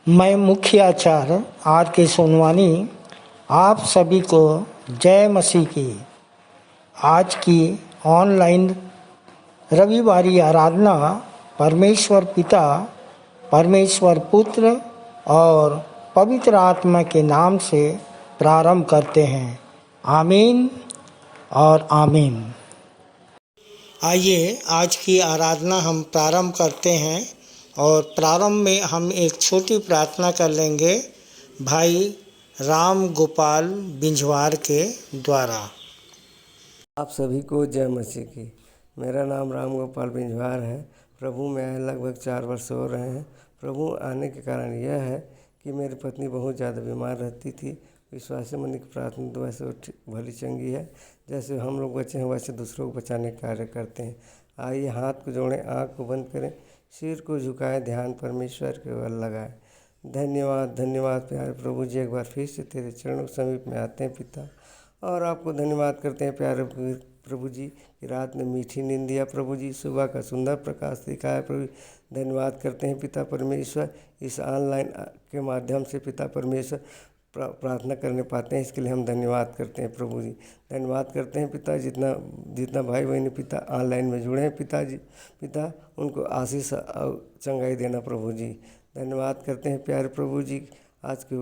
मैं मुख्य आचार्य आर के सोनवानी आप सभी को जय मसीह की। आज की ऑनलाइन रविवारी आराधना परमेश्वर पिता, परमेश्वर पुत्र और पवित्र आत्मा के नाम से प्रारंभ करते हैं। आमीन और आमीन। आइए आज की आराधना हम प्रारंभ करते हैं और प्रारंभ में हम एक छोटी प्रार्थना कर लेंगे भाई राम गोपाल बिंझवार के द्वारा। आप सभी को जय मसीह की। मेरा नाम राम गोपाल बिंझवार है। प्रभु में आए लगभग 4 वर्ष हो रहे हैं। प्रभु आने के कारण यह है कि मेरी पत्नी बहुत ज़्यादा बीमार रहती थी। विश्वासी मन की प्रार्थना दुआ से भली चंगी है। जैसे हम लोग बचे हैं वैसे दूसरों को बचाने का कार्य करते हैं। आइए हाथ को जोड़ें, आँख को बंद करें, सिर को झुकाएं, ध्यान परमेश्वर के ओर लगाएं। धन्यवाद धन्यवाद प्यारे प्रभु जी, एक बार फिर से तेरे चरणों के समीप में आते हैं पिता, और आपको धन्यवाद करते हैं प्यारे प्रभु जी कि रात में मीठी नींद दिया प्रभु जी, सुबह का सुंदर प्रकाश दिखाया प्रभु। धन्यवाद करते हैं पिता परमेश्वर, इस ऑनलाइन के माध्यम से पिता परमेश्वर प्रार्थना करने पाते हैं, इसके लिए हम धन्यवाद करते हैं प्रभु जी। धन्यवाद करते हैं पिता, जितना भाई बहन पिता ऑनलाइन में जुड़े हैं पिता उनको आशीष और चंगाई देना प्रभु जी। धन्यवाद करते हैं प्यारे प्रभु जी आज के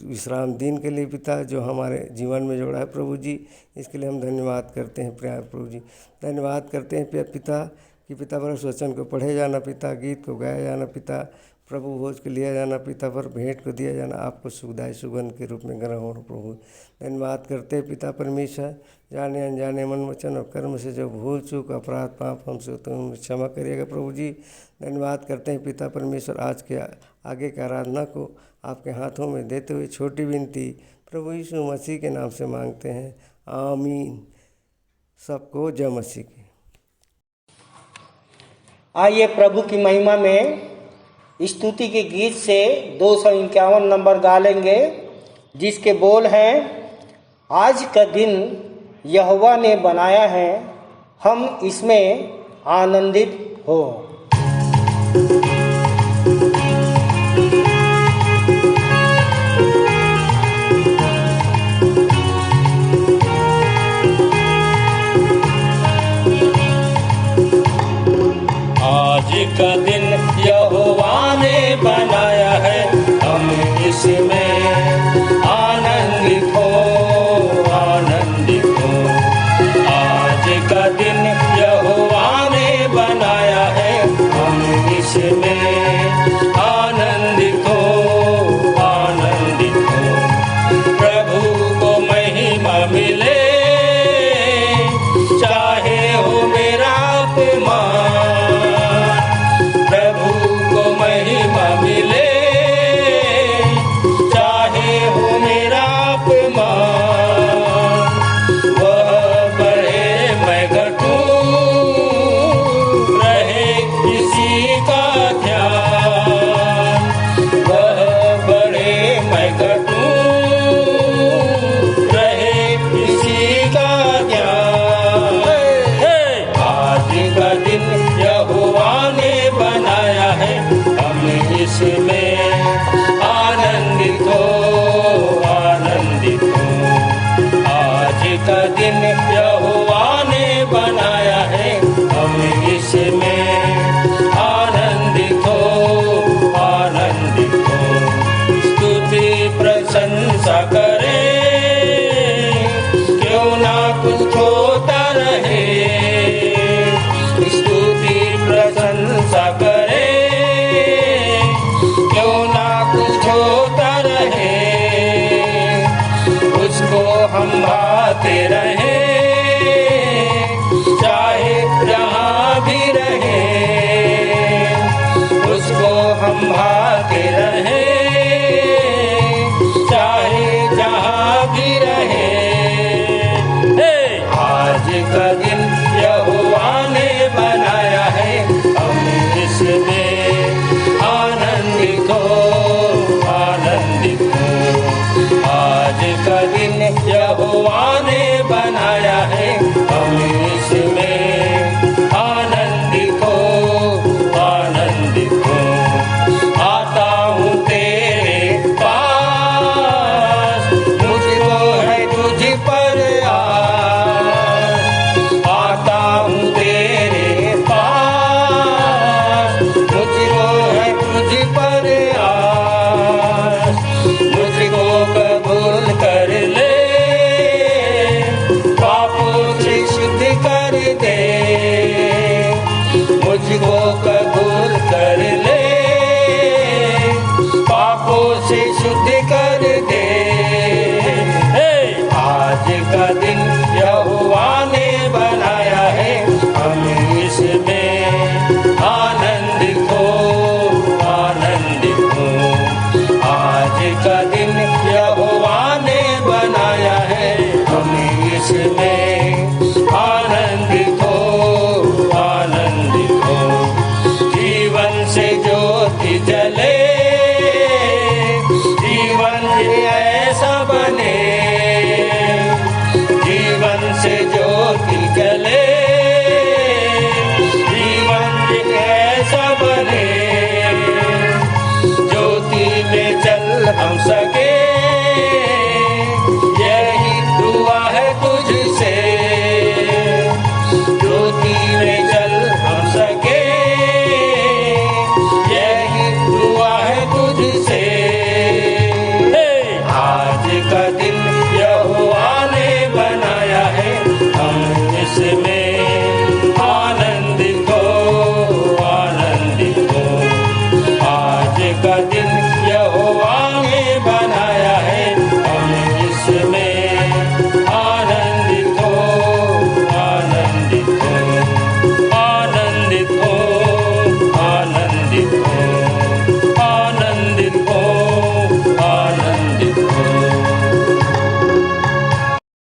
विश्राम दिन के लिए पिता, जो हमारे जीवन में जोड़ा है प्रभु जी, इसके लिए हम धन्यवाद करते हैं प्यारे प्रभु जी। धन्यवाद करते हैं पिता कि पिता पर वचन को पढ़े जाना पिता, गीत को गाया जाना पिता, प्रभु भोज को लिया जाना पिता, पर भेंट को दिया जाना, आपको सुखदायी सुगंध के रूप में ग्रहण हो प्रभु। धन्यवाद करते हैं पिता परमेश्वर, जाने अनजाने मन वचन और कर्म से जो भूल चूक अपराध पाप हमसे तुम क्षमा करिएगा प्रभु जी। धन्यवाद करते हैं पिता परमेश्वर, आज के आगे की आराधना को आपके हाथों में देते हुए छोटी विनती प्रभु यीशु मसीह के नाम से मांगते हैं, आमीन। सबको जय मसीह की। आइए प्रभु की महिमा में स्तुति के गीत से 251 नंबर गा लेंगे, जिसके बोल हैं, आज का दिन यहोवा ने बनाया है, हम इसमें आनंदित हो। आज का दिन यहोवा ने बनाया है, हम इसमें आनंदित हो, आनंदित हो। आज का दिन यहोवा ने बनाया है, हम इसमें आनंदित हो, आनंदित हो। प्रभु को महिमा मिले, चाहे हो मेरा अपमान, महिमा मिले, चाहे हो मेरा अपमान। वह बढ़े मैं घटूं, रहे किसी का ध्यान। वह बढ़े मैं घटूं, रहे किसी का ध्यान। आज का दिन यहोवा ने बनाया है, इसमें आनंदित हो, आनंदित हो। आज का दिन यहोवा ने बनाया है, हम इसमें आनंदित हो, आनंदित हो। स्तुति प्रशंसा करें, क्यों ना कुछ होता रहे। स्तुति प्रशंसा करें, हम भाते रहे, चाहे जहाँ भी रहे, उसको हम भाते रहे, चाहे जहाँ भी रहे। आज का दिन यहोवा ने बनाया है, हम इसमें आनंदित हो, आनंदित हो। आज का दिन यहोवा ने बनाया है, हम इसमें आनंदित हो, आनंदित हो। आता हूँ तेरे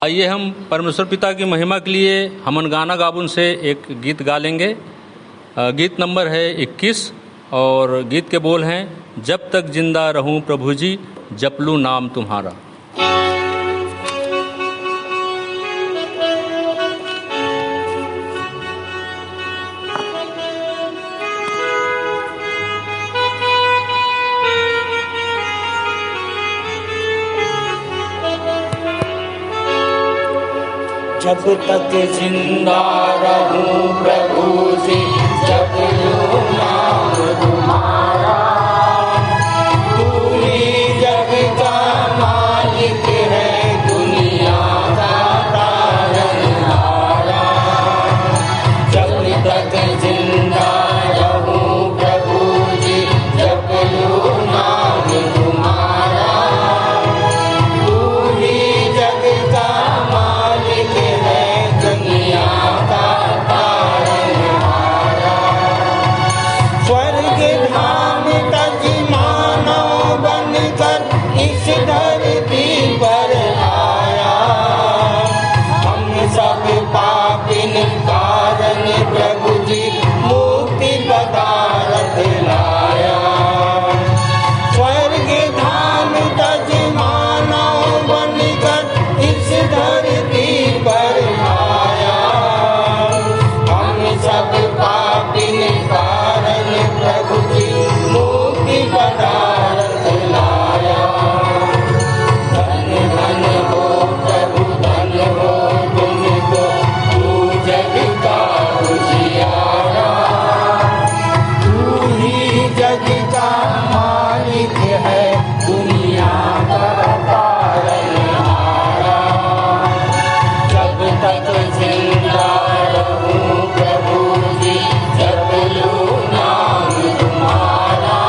आइए हम परमेश्वर पिता की महिमा के लिए हमन गाना गाबुन से एक गीत गा लेंगे। गीत नंबर है 21 और गीत के बोल हैं, जब तक जिंदा रहूं प्रभु जी जप लूं नाम तुम्हारा। जब तक जिंदा रहूं प्रभु जी जप लूं नाम तुम्हारा। तू ही जग का मालिक है, दुनिया का तारनहारा। जब तक जिंदा रहूं प्रभु जी जप लूं नाम तुम्हारा। तू ही जग का मालिक है, दुनिया का तारनहारा। स्वर्ग धाम तज मानव बनकर इस धरती पर आया। हम सब पापिन कारण प्रभु जी मुक्ति पदारथ लाया। स्वर्ग धाम तज मानव बनकर इस धरती पर आया। हम सब पापिन कारण प्रभु जी मुक्ति पदारथ लाया। धन धन हो प्रभु धन हो तुमको, तू जग का उजियारा। तू ही जग का मालिक है, दुनिया का तारनहारा। जब तक जिंदा रहूं प्रभु जी जप लूं नाम तुम्हारा।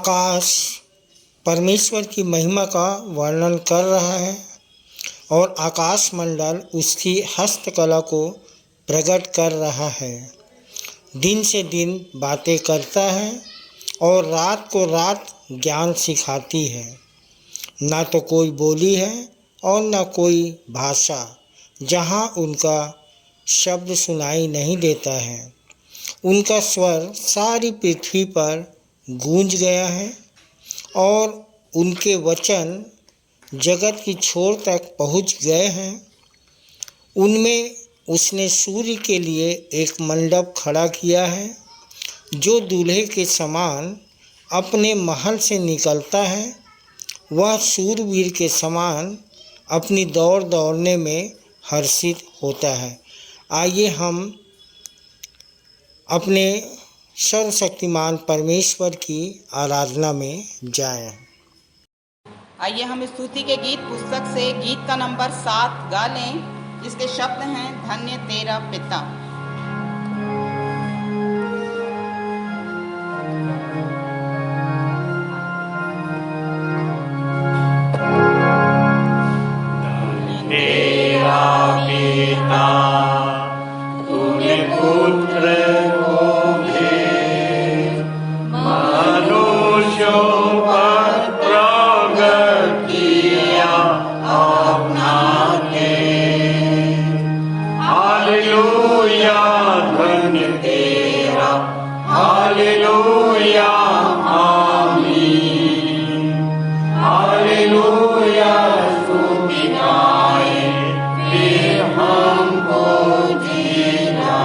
आकाश परमेश्वर की महिमा का वर्णन कर रहा है और आकाश मंडल उसकी हस्तकला को प्रकट कर रहा है। दिन से दिन बातें करता है और रात को रात ज्ञान सिखाती है। ना तो कोई बोली है और ना कोई भाषा जहाँ उनका शब्द सुनाई नहीं देता है। उनका स्वर सारी पृथ्वी पर गूंज गया है और उनके वचन जगत की छोर तक पहुँच गए हैं। उनमें उसने सूर्य के लिए एक मंडप खड़ा किया है जो दूल्हे के समान अपने महल से निकलता है। वह शूरवीर के समान अपनी दौड़ दौड़ने में हर्षित होता है। आइए हम अपने सर्वशक्तिमान परमेश्वर की आराधना में जाएं। आइए हम स्तुति के गीत पुस्तक से गीत का नंबर 7 गा लें, जिसके शब्द हैं धन्य तेरा पिता। तेरा पिता तूने पुत्र को भेज मनुष्यों पर प्रगट किया अपना तेज। हालेलुया धन्य तेरा, हालेलुया आमीन। हालेलुया स्तुति गाएं फिर हमको जीना।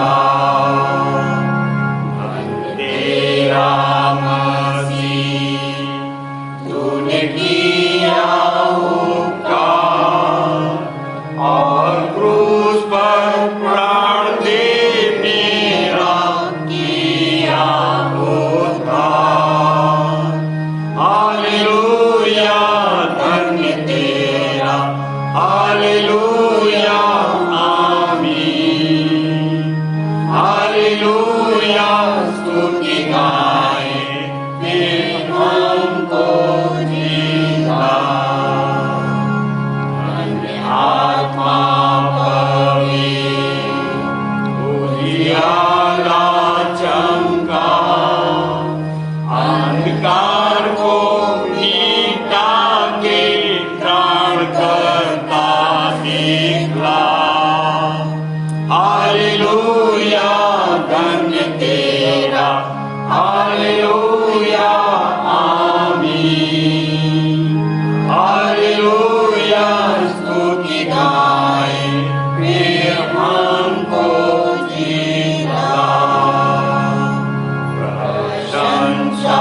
धन्य तेरा मसीह तूने किया उपकार और क्रूस पर प्राण दे मेरा किया उद्धार। हालेलुया धन्य तेरा, हालेलुया आमीन। हालेलुया स्तुति गाएं फिर हमको जीना। धन्य आत्मा पवित्र उजियारा चमका, अंधकार को मिटा के त्राणकर्ता निकला। हालेलुया धन्य तेरा, हालेलुया आमीन। हालेलुया स्तुति गाएं फिर हमको जीना। प्रशंसा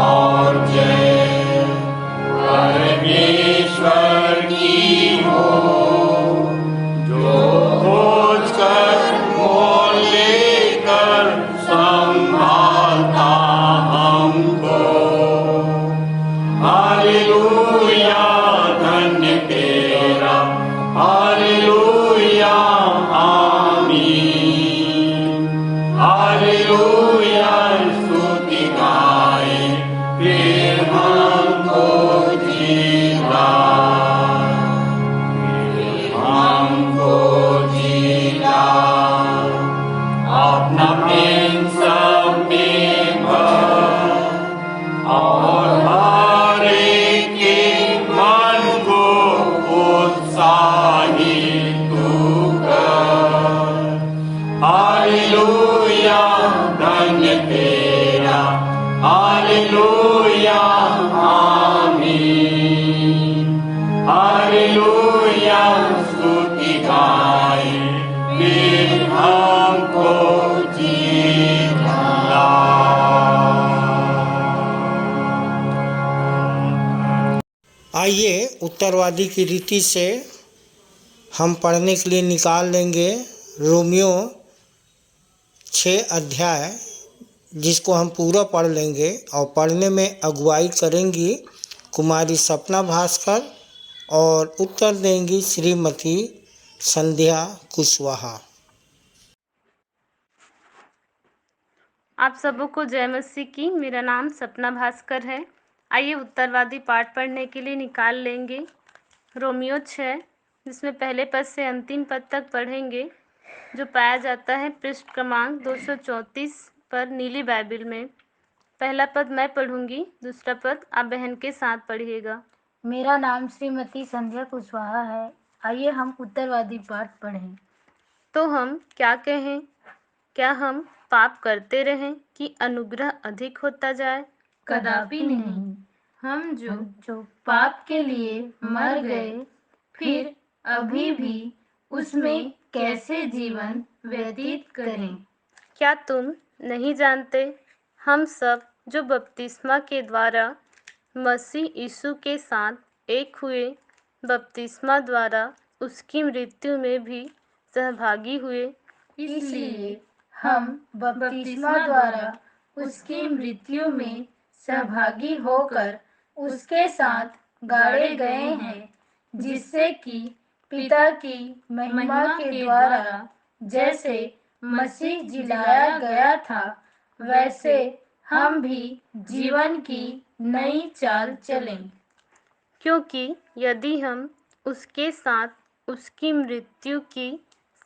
और जय परमेश्वर की हो, जो खोज कर मोल लेकर संभालता हमको। हालेलुया धन्य तेरा, हालेलुया आमीन। हालेलुया स्तुति गाएं फिर हमको जीना। फिर हमको जीना। अपना प्रेम सब में भर और हर एक के मन को उत्साहित तू कर। हालेलुया धन्य तेरा, हालेलुया आमीन। हालेलुया स्तुति गाएं फिर हमको जीना। आइए उत्तरवादी की रीति से हम पढ़ने के लिए निकाल लेंगे रोमियो 6 अध्याय, जिसको हम पूरा पढ़ लेंगे और पढ़ने में अगुवाई करेंगी कुमारी सपना भास्कर और उत्तर देंगी श्रीमती संध्या कुशवाहा। आप सबों को जय मसीह की। मेरा नाम सपना भास्कर है। आइए उत्तरवादी पाठ पढ़ने के लिए निकाल लेंगे रोमियो 6, जिसमें पहले पद से अंतिम पद तक पढ़ेंगे, जो पाया जाता है पृष्ठ क्रमांक 234 पर नीली बाइबिल में। पहला पद मैं पढ़ूंगी, दूसरा पद आप बहन के साथ पढ़िएगा। मेरा नाम श्रीमती संध्या कुशवाहा है। आइए हम उत्तरवादी पाठ पढ़ें। तो हम क्या कहें? क्या हम पाप करते रहें कि अनुग्रह अधिक होता जाए? कदापि नहीं। हम जो पाप के लिए मर गए, फिर अभी भी उसमें कैसे जीवन व्यतीत करें? क्या तुम नहीं जानते, हम सब जो बपतिस्मा के द्वारा मसीह यीशु के साथ एक हुए, बपतिस्मा द्वारा उसकी मृत्यु में भी सहभागी हुए। इसलिए हम बपतिस्मा द्वारा उसकी मृत्यु में सहभागी होकर उसके साथ गाड़े गए हैं, जिससे कि पिता की महिमा के द्वारा जैसे मसीह जिलाया गया था, वैसे हम भी जीवन की नई चाल चलें। क्योंकि यदि हम उसके साथ उसकी मृत्यु की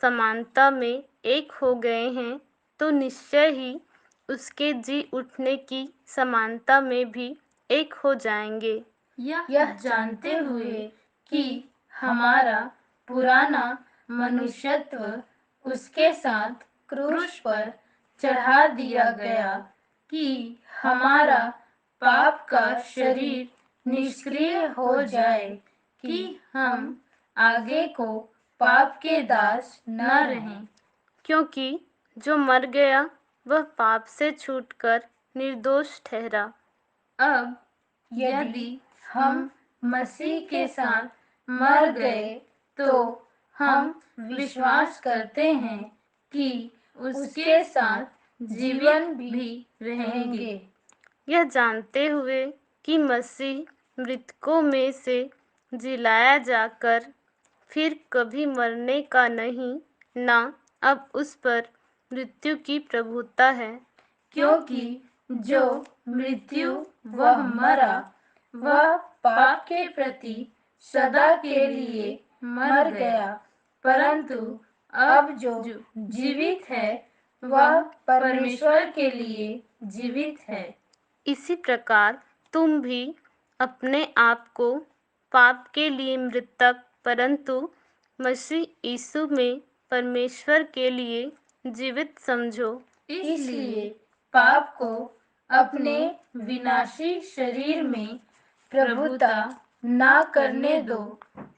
समानता में एक हो गए हैं, तो निश्चय ही उसके जी उठने की समानता में भी एक हो जाएंगे। यह जानते हुए कि हमारा पुराना मनुष्यत्व उसके साथ क्रूस पर चढ़ा दिया गया, कि हमारा पाप का शरीर निष्क्रिय हो जाए, कि हम आगे को पाप के दास न रहें। क्योंकि जो मर गया वह पाप से छूटकर निर्दोष ठहरा। अब यदि हम मसीह के साथ मर गए, तो हम विश्वास करते हैं कि उसके साथ जीवन भी रहेंगे। यह जानते हुए कि मसीह मृतकों में से जिलाया जाकर फिर कभी मरने का नहीं, ना अब उस पर मृत्यु की प्रभुता है। क्योंकि जो मृत्यु वह मरा, वह पाप के प्रति सदा के लिए मर गया, परंतु अब जो जीवित है वह परमेश्वर के लिए जीवित है। इसी प्रकार तुम भी अपने आप को पाप के लिए मृतक, परंतु मसीह यीशु में परमेश्वर के लिए जीवित समझो। इसलिए पाप को अपने विनाशी शरीर में प्रभुता ना करने दो,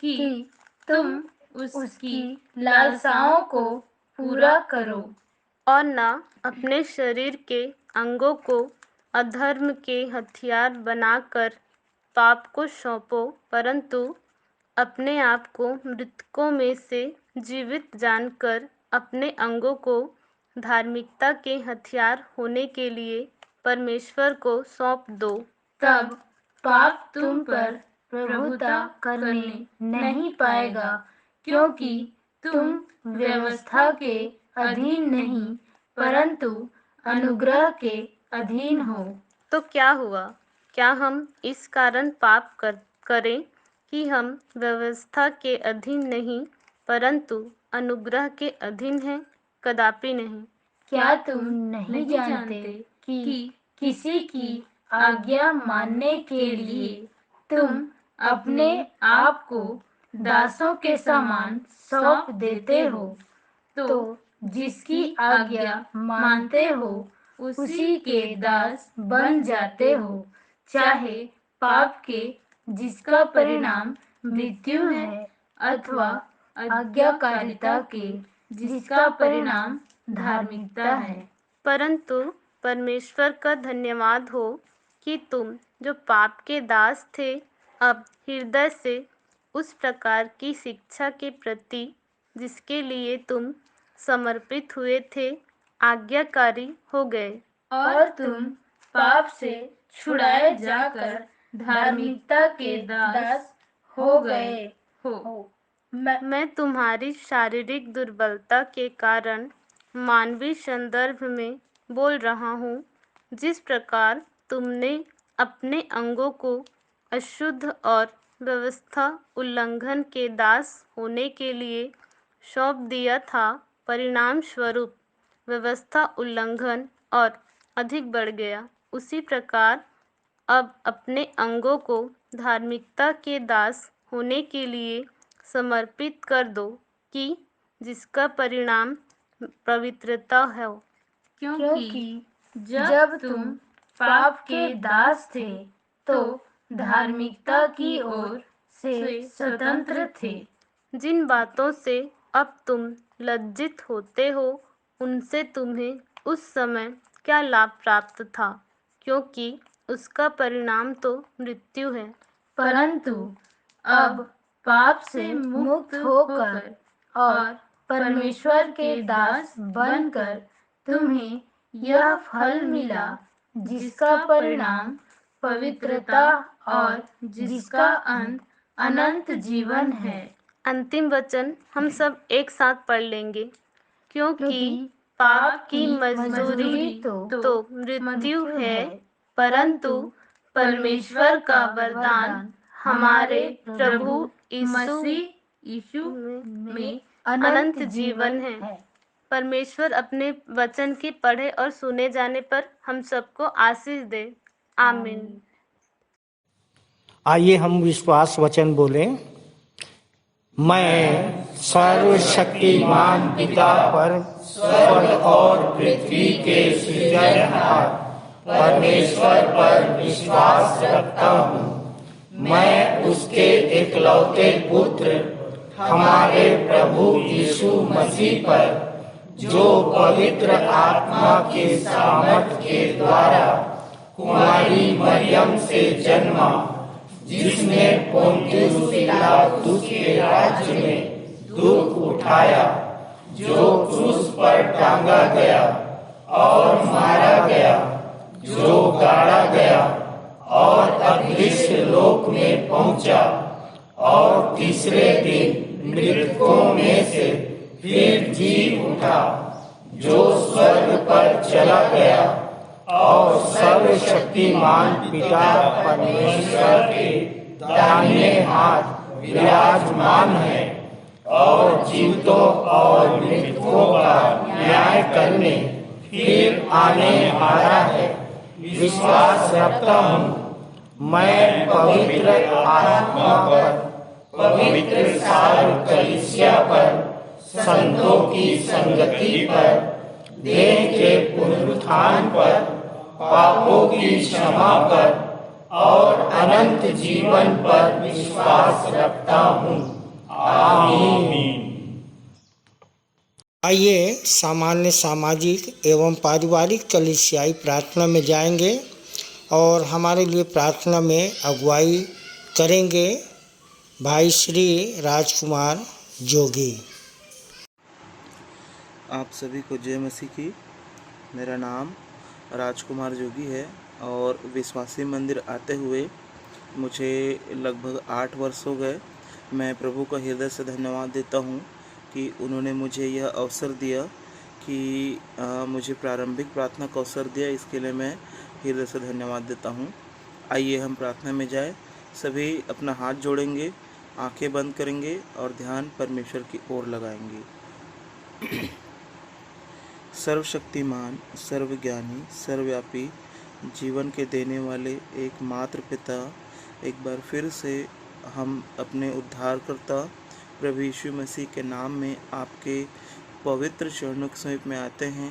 कि तुम उसकी लालसाओं को पूरा करो। और ना अपने शरीर के अंगों को अधर्म के हथियार बनाकर पाप को सौंपो, परंतु अपने आप को मृतकों में से जीवित जानकर अपने अंगों को धार्मिकता के हथियार होने के लिए परमेश्वर को सौंप दो। तब पाप तुम पर प्रभुता करने नहीं पाएगा, क्योंकि तुम व्यवस्था के अधीन नहीं, परंतु अनुग्रह के अधीन हो। तो क्या हुआ? क्या हम इस कारण पाप करें कि हम व्यवस्था के अधीन नहीं, परंतु अनुग्रह के अधीन हैं? कदापि नहीं। क्या तुम नहीं जानते कि किसी की आज्ञा मानने के लिए तुम अपने आप को दासों के समान सौंप देते हो, तो जिसकी आज्ञा मानते हो उसी के दास बन जाते हो, चाहे पाप के, जिसका परिणाम मृत्यु है, अथवा आज्ञाकारिता के, जिसका परिणाम धार्मिकता है। परंतु परमेश्वर का धन्यवाद हो कि तुम जो पाप के दास थे, अब हृदय से उस प्रकार की शिक्षा के प्रति जिसके लिए तुम समर्पित हुए थे, आज्ञाकारी हो गए। और तुम पाप से छुड़ाए जाकर धार्मिकता के दास हो गए हो। मैं तुम्हारी शारीरिक दुर्बलता के कारण मानवीय संदर्भ में बोल रहा हूँ। जिस प्रकार तुमने अपने अंगों को अशुद्ध और व्यवस्था उल्लंघन के दास होने के लिए सौंप दिया था, परिणाम स्वरूप व्यवस्था उल्लंघन और अधिक बढ़ गया। उसी प्रकार अब अपने अंगों को धार्मिकता के दास होने के लिए समर्पित कर दो, कि जिसका परिणाम पवित्रता है। क्योंकि जब तुम पाप के दास थे तो धार्मिकता की ओर से स्वतंत्र थे। जिन बातों से अब तुम लज्जित होते हो, उनसे तुम्हें उस समय क्या लाभ प्राप्त था, क्योंकि उसका परिणाम तो मृत्यु है। परंतु अब पाप से मुक्त होकर और परमेश्वर के दास बनकर तुम्हें यह फल मिला, जिसका परिणाम पवित्रता और जिसका अंत अनंत जीवन है। अंतिम वचन हम सब एक साथ पढ़ लेंगे। क्योंकि पाप की मजदूरी तो मृत्यु है, परंतु परमेश्वर का वरदान हमारे प्रभु यीशु में अनंत जीवन है। परमेश्वर अपने वचन के पढ़े और सुने जाने पर हम सबको आशीष दे। आमीन। आइए हम विश्वास वचन बोलें। मैं सर्वशक्तिमान पिता पर स्वर्ग और पृथ्वी के सृजनहार परमेश्वर पर विश्वास रखता हूँ। मैं उसके एकलौते पुत्र हमारे प्रभु यीशु मसीह पर, जो पवित्र आत्मा के सामर्थ के द्वारा कुमारी मरियम से जन्मा, जिसने पोंतियुस पिलातुस के राज्य में दुख उठाया, जो क्रूस पर टांगा गया और मारा गया, जो गाड़ा गया और अदृश्य लोक में पहुंचा, और तीसरे दिन मृतकों में से फिर जी उठा, जो स्वर्ग पर चला गया और सर्वशक्तिमान पिता परमेश्वर के दाहिने हाथ विराजमान है, और जीवितों और मृतकों का न्याय करने फिर आने वाला है। विश्वास रखता हूँ मैं पवित्र आत्मा पर, पवित्र सार्व कलीसिया पर, संतों की संगति पर, देह के पुनरुत्थान पर, पापों की क्षमा पर और अनंत जीवन पर विश्वास रखता हूँ। आमीन। आइए सामान्य सामाजिक एवं पारिवारिक कलीसियाई प्रार्थना में जाएंगे और हमारे लिए प्रार्थना में अगुवाई करेंगे भाई श्री राजकुमार जोगी। आप सभी को जय मसीह की। मेरा नाम राजकुमार जोगी है और विश्वासी मंदिर आते हुए मुझे लगभग 8 वर्ष हो गए। मैं प्रभु का हृदय से धन्यवाद देता हूँ कि उन्होंने मुझे यह अवसर दिया कि मुझे प्रारंभिक प्रार्थना का अवसर दिया। इसके लिए मैं हृदय से धन्यवाद देता हूँ। आइए हम प्रार्थना में जाए। सभी अपना हाथ जोड़ेंगे, आंखें बंद करेंगे और ध्यान परमेश्वर की ओर लगाएंगे। सर्वशक्तिमान, सर्वज्ञानी, सर्वव्यापी, जीवन के देने वाले एकमात्र पिता, एक बार फिर से हम अपने उद्धारकर्ता प्रभु यीशु मसीह के नाम में आपके पवित्र चरणों के समीप में आते हैं।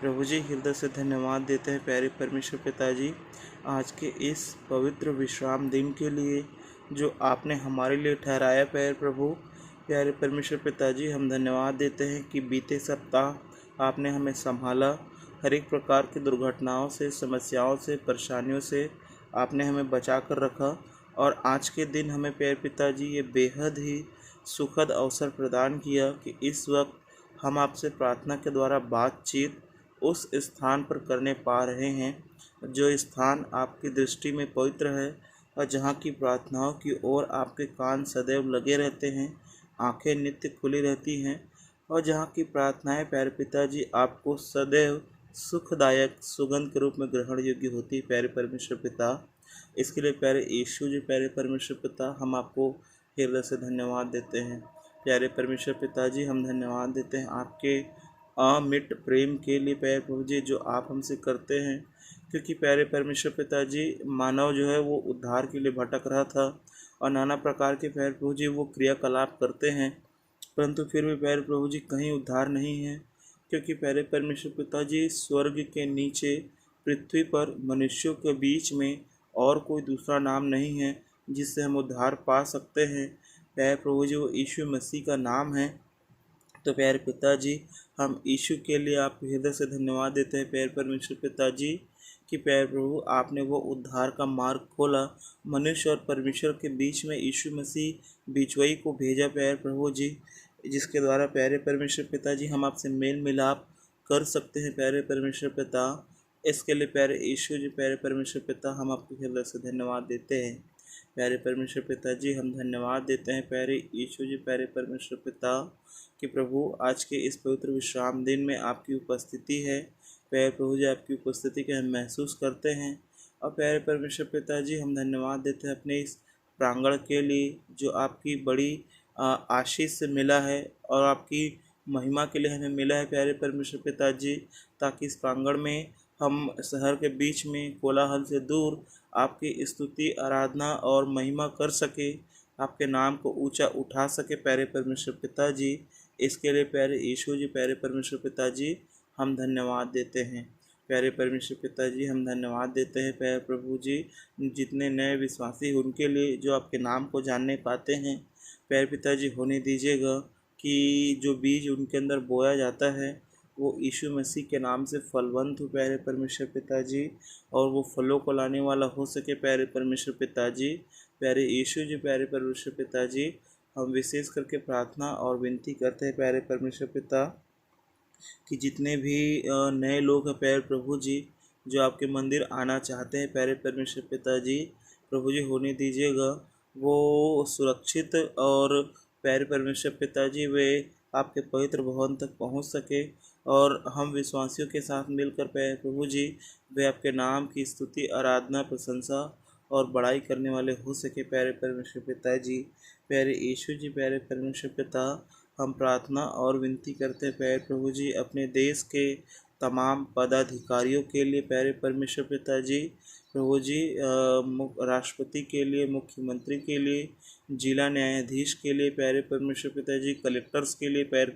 प्रभु जी, हृदय से धन्यवाद देते हैं प्यारे परमेश्वर पिताजी, आज के इस पवित्र विश्राम दिन के लिए जो आपने हमारे लिए ठहराया। प्रभु प्यारे परमेश्वर पिताजी, हम धन्यवाद देते हैं कि बीते सप्ताह आपने हमें संभाला। हर एक प्रकार की दुर्घटनाओं से, समस्याओं से, परेशानियों से आपने हमें बचा कर रखा और आज के दिन हमें प्यारे पिताजी ये बेहद ही सुखद अवसर प्रदान किया कि इस वक्त हम आपसे प्रार्थना के द्वारा बातचीत उस स्थान पर करने पा रहे हैं जो स्थान आपकी दृष्टि में पवित्र है और जहाँ की प्रार्थनाओं की ओर आपके कान सदैव लगे रहते हैं, आंखें नित्य खुली रहती हैं और जहाँ की प्रार्थनाएं प्यारे पिताजी आपको सदैव सुखदायक सुगंध के रूप में ग्रहण योग्य होती है प्यारे परमेश्वर पिता। इसके लिए प्यारे यीशु जी, प्यारे परमेश्वर पिता, हम आपको हृदय से धन्यवाद देते हैं। प्यारे परमेश्वर पिताजी, हम धन्यवाद देते हैं आपके अमिट प्रेम के लिए प्यारे प्रभु जी, जो आप हमसे करते हैं। क्योंकि प्यारे परमेश्वर पिताजी, मानव जो है वो उद्धार के लिए भटक रहा था और नाना प्रकार के प्यारे प्रभु जी वो क्रियाकलाप करते हैं, परंतु फिर भी प्यारे प्रभु जी कहीं उद्धार नहीं है। क्योंकि प्यारे परमेश्वर पिताजी, स्वर्ग के नीचे पृथ्वी पर मनुष्यों के बीच में और कोई दूसरा नाम नहीं है जिससे हम उद्धार पा सकते हैं। प्यारे प्रभु जी, वो यीशु मसीह का नाम है। तो प्यारे पिताजी, हम यीशु के लिए आपको हृदय से धन्यवाद देते हैं प्यारे परमेश्वर पिताजी, कि प्यारे प्रभु आपने वो उद्धार का मार्ग खोला, मनुष्य और परमेश्वर के बीच में यीशु मसीह बिचवई को भेजा प्यारे प्रभु जी, जिसके द्वारा प्यारे परमेश्वर पिताजी हम आपसे मेल मिलाप कर सकते हैं प्यारे परमेश्वर पिता। इसके लिए प्यारे यीशु जी, प्यारे परमेश्वर पिता, हम आपको हृदय से धन्यवाद देते हैं। प्यारे परमेश्वर पिताजी, हम धन्यवाद देते हैं प्यारे यीशु जी, प्यारे परमेश्वर पिता, कि प्रभु आज के इस पवित्र विश्राम दिन में आपकी उपस्थिति है। प्यारे प्रभु जी, आपकी उपस्थिति के हम महसूस करते हैं। और प्यारे परमेश्वर पिताजी, हम धन्यवाद देते हैं अपने इस प्रांगण के लिए जो आपकी बड़ी आशीष से मिला है और आपकी महिमा के लिए हमें मिला है प्यारे परमेश्वर पिताजी, ताकि इस प्रांगण में हम शहर के बीच में कोलाहल से दूर आपकी स्तुति, आराधना और महिमा कर सके, आपके नाम को ऊंचा उठा सके प्यारे परमेश्वर पिताजी। इसके लिए प्यारे यीशु जी, प्यारे परमेश्वर पिताजी, हम धन्यवाद देते हैं। प्यारे परमेश्वर पिताजी, हम धन्यवाद देते हैं प्यारे प्रभु जी, जितने नए विश्वासी उनके लिए जो आपके नाम को जानने पाते हैं प्यारे पिताजी, होने दीजिएगा कि जो बीज उनके अंदर बोया जाता है वो यीशु मसीह के नाम से फलवंत हो प्यारे परमेश्वर पिताजी, और वो फलों को लाने वाला हो सके प्यारे परमेश्वर पिताजी। प्यारे यीशु जी, प्यारे परमेश्वर पिताजी, हम विशेष करके प्रार्थना और विनती करते हैं प्यारे परमेश्वर पिता, कि जितने भी नए लोग हैं प्यारे प्रभु जी, जो आपके मंदिर आना चाहते हैं प्यारे परमेश्वर पिताजी, प्रभु जी होने दीजिएगा वो सुरक्षित, और प्यारे परमेश्वर पिताजी वे आपके पवित्र भवन तक पहुंच सके, और हम विश्वासियों के साथ मिलकर प्यारे प्रभु जी वे आपके नाम की स्तुति, आराधना, प्रशंसा और बड़ाई करने वाले हो सके प्यारे परमेश्वर पिताजी। प्यारे यीशु जी, प्यारे परमेश्वर पिता, हम प्रार्थना और विनती करते हैं प्यारे प्रभु जी अपने देश के तमाम पदाधिकारियों के लिए प्यारे परमेश्वर पिताजी, प्रभु जी राष्ट्रपति के लिए, मुख्यमंत्री के लिए, जिला न्यायाधीश के लिए प्यारे परमेश्वर पिताजी, कलेक्टर्स के लिए प्यारे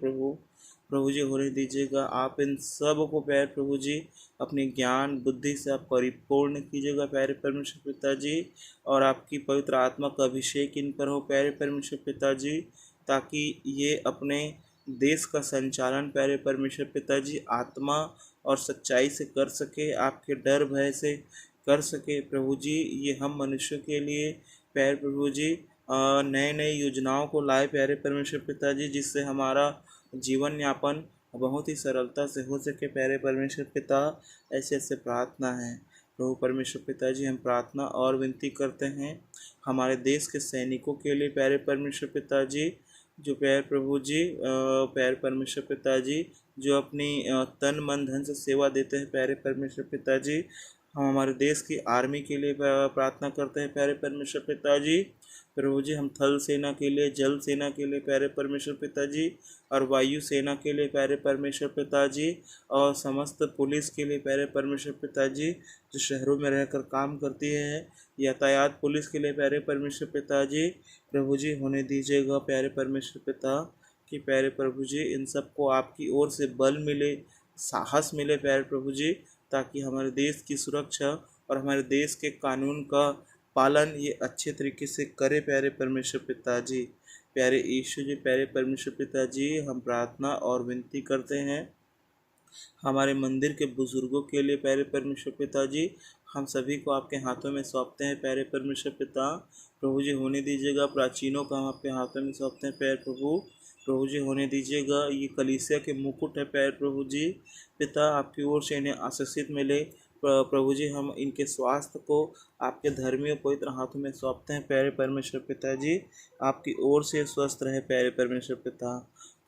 प्रभु जी होने दीजिएगा। आप इन सब को प्यारे प्रभु जी अपने ज्ञान बुद्धि से आप परिपूर्ण कीजिएगा प्यारे परमेश्वर पिताजी, और आपकी पवित्र आत्मा का अभिषेक इन पर हो प्यारे परमेश्वर पिताजी, ताकि ये अपने देश का संचालन प्यारे परमेश्वर पिताजी आत्मा और सच्चाई से कर सके, आपके डर भय से कर सके प्रभु जी। ये हम मनुष्यों के लिए प्यारे प्रभु जी नए नए योजनाओं को लाए प्यारे परमेश्वर पिताजी, जिससे हमारा जीवन यापन बहुत ही सरलता से हो सके प्यारे परमेश्वर पिता। ऐसे ऐसे प्रार्थना है प्रभु परमेश्वर पिताजी, हम प्रार्थना और विनती करते हैं हमारे देश के सैनिकों के लिए प्यारे परमेश्वर पिताजी, जो प्यारे प्रभु जी प्यारे परमेश्वर पिताजी जो अपनी तन मन धन से सेवा देते हैं प्यारे परमेश्वर पिताजी। हम हमारे देश की आर्मी के लिए प्रार्थना करते हैं प्यारे परमेश्वर पिताजी। प्रभु जी हम थल सेना के लिए, जल सेना के लिए प्यारे परमेश्वर पिताजी, और वायु सेना के लिए प्यारे परमेश्वर पिताजी, और समस्त पुलिस के लिए प्यारे परमेश्वर पिताजी जो शहरों में रहकर काम करती है, यातायात पुलिस के लिए प्यारे परमेश्वर पिताजी, प्रभु जी होने दीजिएगा प्यारे परमेश्वर पिता, कि प्यारे प्रभु जी इन सबको आपकी ओर से बल मिले, साहस मिले प्यारे प्रभु जी, ताकि हमारे देश की सुरक्षा और हमारे देश के कानून का पालन ये अच्छे तरीके से करे प्यारे परमेश्वर पिताजी। प्यारे यीशु जी, प्यारे परमेश्वर पिताजी, हम प्रार्थना और विनती करते हैं हमारे मंदिर के बुजुर्गों के लिए प्यारे परमेश्वर पिताजी, हम सभी को आपके हाथों में सौंपते हैं प्यारे परमेश्वर पिता। प्रभु जी होने दीजिएगा प्राचीनों को हम आपके हाथों में सौंपते हैं प्यारे प्रभु जी होने दीजिएगा। ये कलीसिया के मुकुट है प्यारे प्रभु जी, पिता आपकी ओर से इन्हें आशीषित मिले प्रभु जी। हम इनके स्वास्थ्य को आपके धर्मी और पवित्र हाथों में सौंपते हैं प्यारे परमेश्वर पिताजी, आपकी ओर से स्वस्थ रहे प्यारे परमेश्वर पिता।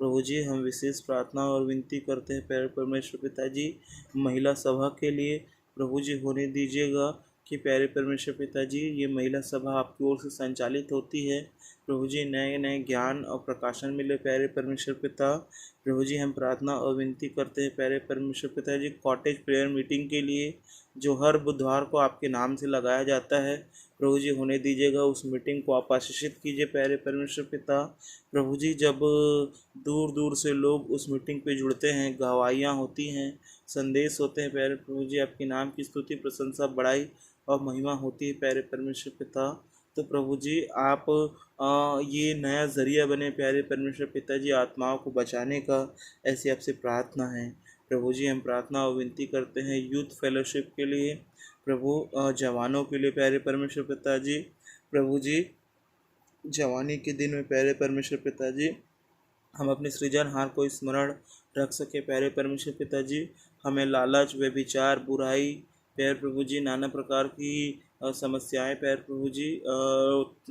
प्रभु जी हम विशेष प्रार्थना और विनती करते हैं प्यारे परमेश्वर पिताजी महिला सभा के लिए। प्रभु जी होने दीजिएगा कि प्यारे परमेश्वर पिताजी ये महिला सभा आपकी ओर से संचालित होती है। प्रभु जी नए नए ज्ञान और प्रकाशन मिले प्यारे परमेश्वर पिता। प्रभु जी हम प्रार्थना और विनती करते हैं प्यारे परमेश्वर पिताजी कॉटेज प्रेयर मीटिंग के लिए जो हर बुधवार को आपके नाम से लगाया जाता है। प्रभु जी होने दीजिएगा उस मीटिंग को आप आशीषित कीजिए प्यारे परमेश्वर पिता। प्रभु जी जब दूर दूर से लोग उस मीटिंग पे जुड़ते हैं, गवाहियाँ होती हैं, संदेश होते हैं प्यारे प्रभु जी, आपके नाम की स्तुति प्रशंसा बड़ाई और महिमा होती है प्यारे परमेश्वर पिता। तो प्रभु जी आप ये नया ज़रिया बने प्यारे परमेश्वर पिताजी आत्माओं को बचाने का, ऐसी आपसे प्रार्थना है। प्रभु जी हम प्रार्थना और विनती करते हैं यूथ फेलोशिप के लिए, प्रभु जवानों के लिए प्यारे परमेश्वर पिताजी। प्रभु जी जवानी के दिन में प्यारे परमेश्वर पिताजी हम अपने सृजनहार को स्मरण रख सके प्यारे परमेश्वर पिताजी। हमें लालच व्यभिचार बुराई प्यारे प्रभु जी नाना प्रकार की समस्याएं प्यारे प्रभु जी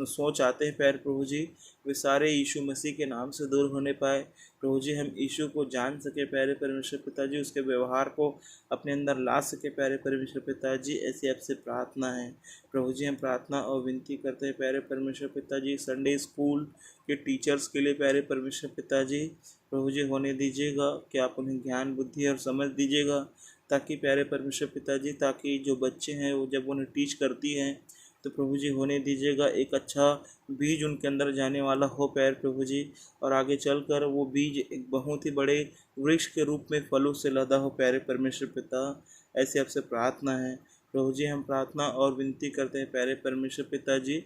सोच आते हैं प्यारे प्रभु जी, वे सारे यीशु मसीह के नाम से दूर होने पाए। प्रभु जी हम यीशु को जान सके प्यारे परमेश्वर पिताजी, उसके व्यवहार को अपने अंदर ला सके प्यारे परमेश्वर पिताजी, ऐसी आपसे प्रार्थना है। प्रभु जी हम प्रार्थना और विनती करते हैं प्यारे परमेश्वर पिताजी संडे स्कूल के टीचर्स के लिए प्यारे परमेश्वर पिताजी। प्रभु जी होने दीजिएगा कि आप उन्हें ज्ञान बुद्धि और समझ दीजिएगा, ताकि प्यारे परमेश्वर पिताजी ताकि जो बच्चे हैं वो जब उन्हें टीच करती हैं तो प्रभु जी होने दीजिएगा एक अच्छा बीज उनके अंदर जाने वाला हो प्यारे प्रभु जी, और आगे चलकर वो बीज एक बहुत ही बड़े वृक्ष के रूप में फलों से लदा हो प्यारे परमेश्वर पिता, ऐसे आपसे प्रार्थना है। प्रभु जी हम प्रार्थना और विनती करते हैं प्यारे परमेश्वर पिताजी,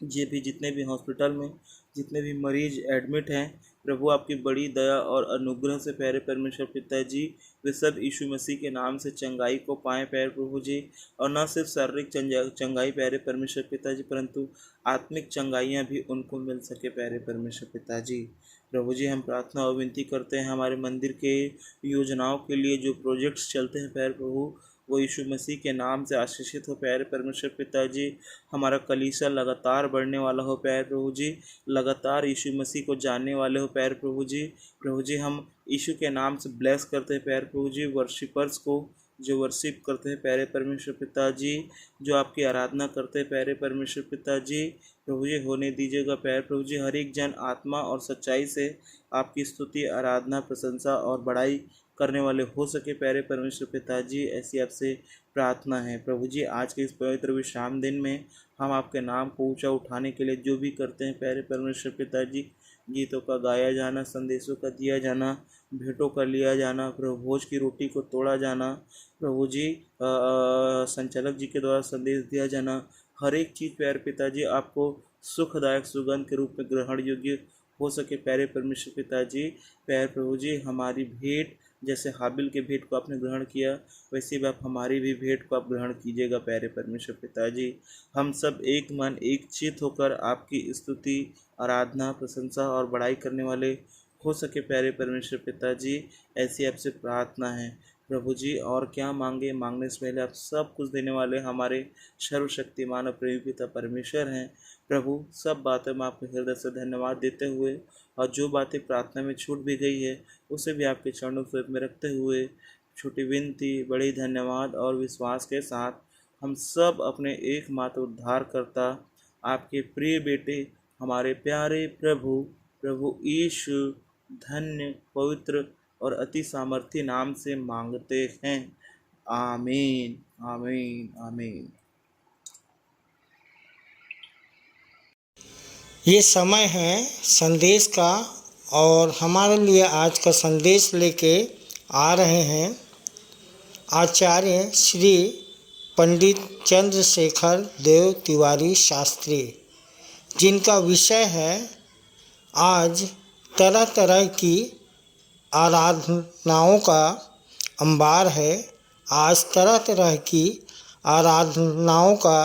ये भी जितने भी हॉस्पिटल में जितने भी मरीज एडमिट हैं प्रभु आपकी बड़ी दया और अनुग्रह से प्यारे परमेश्वर पिताजी वे सब यीशु मसीह के नाम से चंगाई को पाएँ प्यारे प्रभु जी, और न सिर्फ शारीरिक चंगाई प्यारे परमेश्वर पिताजी परंतु आत्मिक चंगाइयाँ भी उनको मिल सके प्यारे परमेश्वर पिताजी। प्रभु जी हम प्रार्थना और विनती करते हैं हमारे मंदिर के योजनाओं के लिए जो प्रोजेक्ट्स चलते हैं प्यारे प्रभु वो यीशु मसीह के नाम से आशीषित हो प्यारे परमेश्वर पिताजी। हमारा कलीसिया लगातार बढ़ने वाला हो प्यारे प्रभु जी, लगातार यीशु मसीह को जानने वाले हो प्यारे प्रभु जी। प्रभु जी हम यीशु के नाम से ब्लेस करते हैं प्यारे प्रभु जी वर्शिपर्स को जो वर्शिप करते हैं प्यारे परमेश्वर पिताजी, जो आपकी आराधना करते हैं प्यारे परमेश्वर पिताजी। प्रभु जी होने दीजिएगा प्यारे प्रभु जी हर एक जन आत्मा और सच्चाई से आपकी स्तुति आराधना प्रशंसा और बड़ाई करने वाले हो सके प्यारे परमेश्वर पिताजी, ऐसी आपसे प्रार्थना है। प्रभु जी आज के इस पवित्र विश्राम दिन में हम आपके नाम को ऊंचा उठाने के लिए जो भी करते हैं प्यारे परमेश्वर पिताजी, गीतों का गाया जाना, संदेशों का दिया जाना, भेंटों का लिया जाना, प्रभु भोज की रोटी को तोड़ा जाना, प्रभु जी संचालक जी के द्वारा संदेश दिया जाना, हर एक चीज़ प्यारे पिताजी आपको सुखदायक सुगंध के रूप में ग्रहण योग्य हो सके प्यारे परमेश्वर पिताजी। प्यारे प्रभु जी हमारी भेंट जैसे हाबिल के भेंट को आपने ग्रहण किया वैसे भी आप हमारी भी भेंट को आप ग्रहण कीजिएगा प्यारे परमेश्वर पिताजी। हम सब एक मन एक चित होकर आपकी स्तुति आराधना प्रशंसा और बड़ाई करने वाले हो सके प्यारे परमेश्वर पिताजी, ऐसी आपसे प्रार्थना है। प्रभु जी और क्या मांगे, मांगने से पहले आप सब कुछ देने वाले हमारे सर्वशक्तिमान और प्रेमी पिता परमेश्वर हैं। प्रभु सब बातों में आपके हृदय से धन्यवाद देते हुए और जो बातें प्रार्थना में छूट भी गई है उसे भी आपके चरणों में रखते हुए छोटी विनती बड़ी धन्यवाद और विश्वास के साथ हम सब अपने एकमात्र उद्धारकर्ता आपके प्रिय बेटे हमारे प्यारे प्रभु यीशु धन्य पवित्र और अति सामर्थी नाम से मांगते हैं। आमीन आमीन आमीन। ये समय है संदेश का और हमारे लिए आज का संदेश लेके आ रहे हैं आचार्य श्री पंडित चंद्रशेखर देव तिवारी शास्त्री, जिनका विषय है आज तरह तरह की आराधनाओं का अंबार है। आज तरह तरह की आराधनाओं का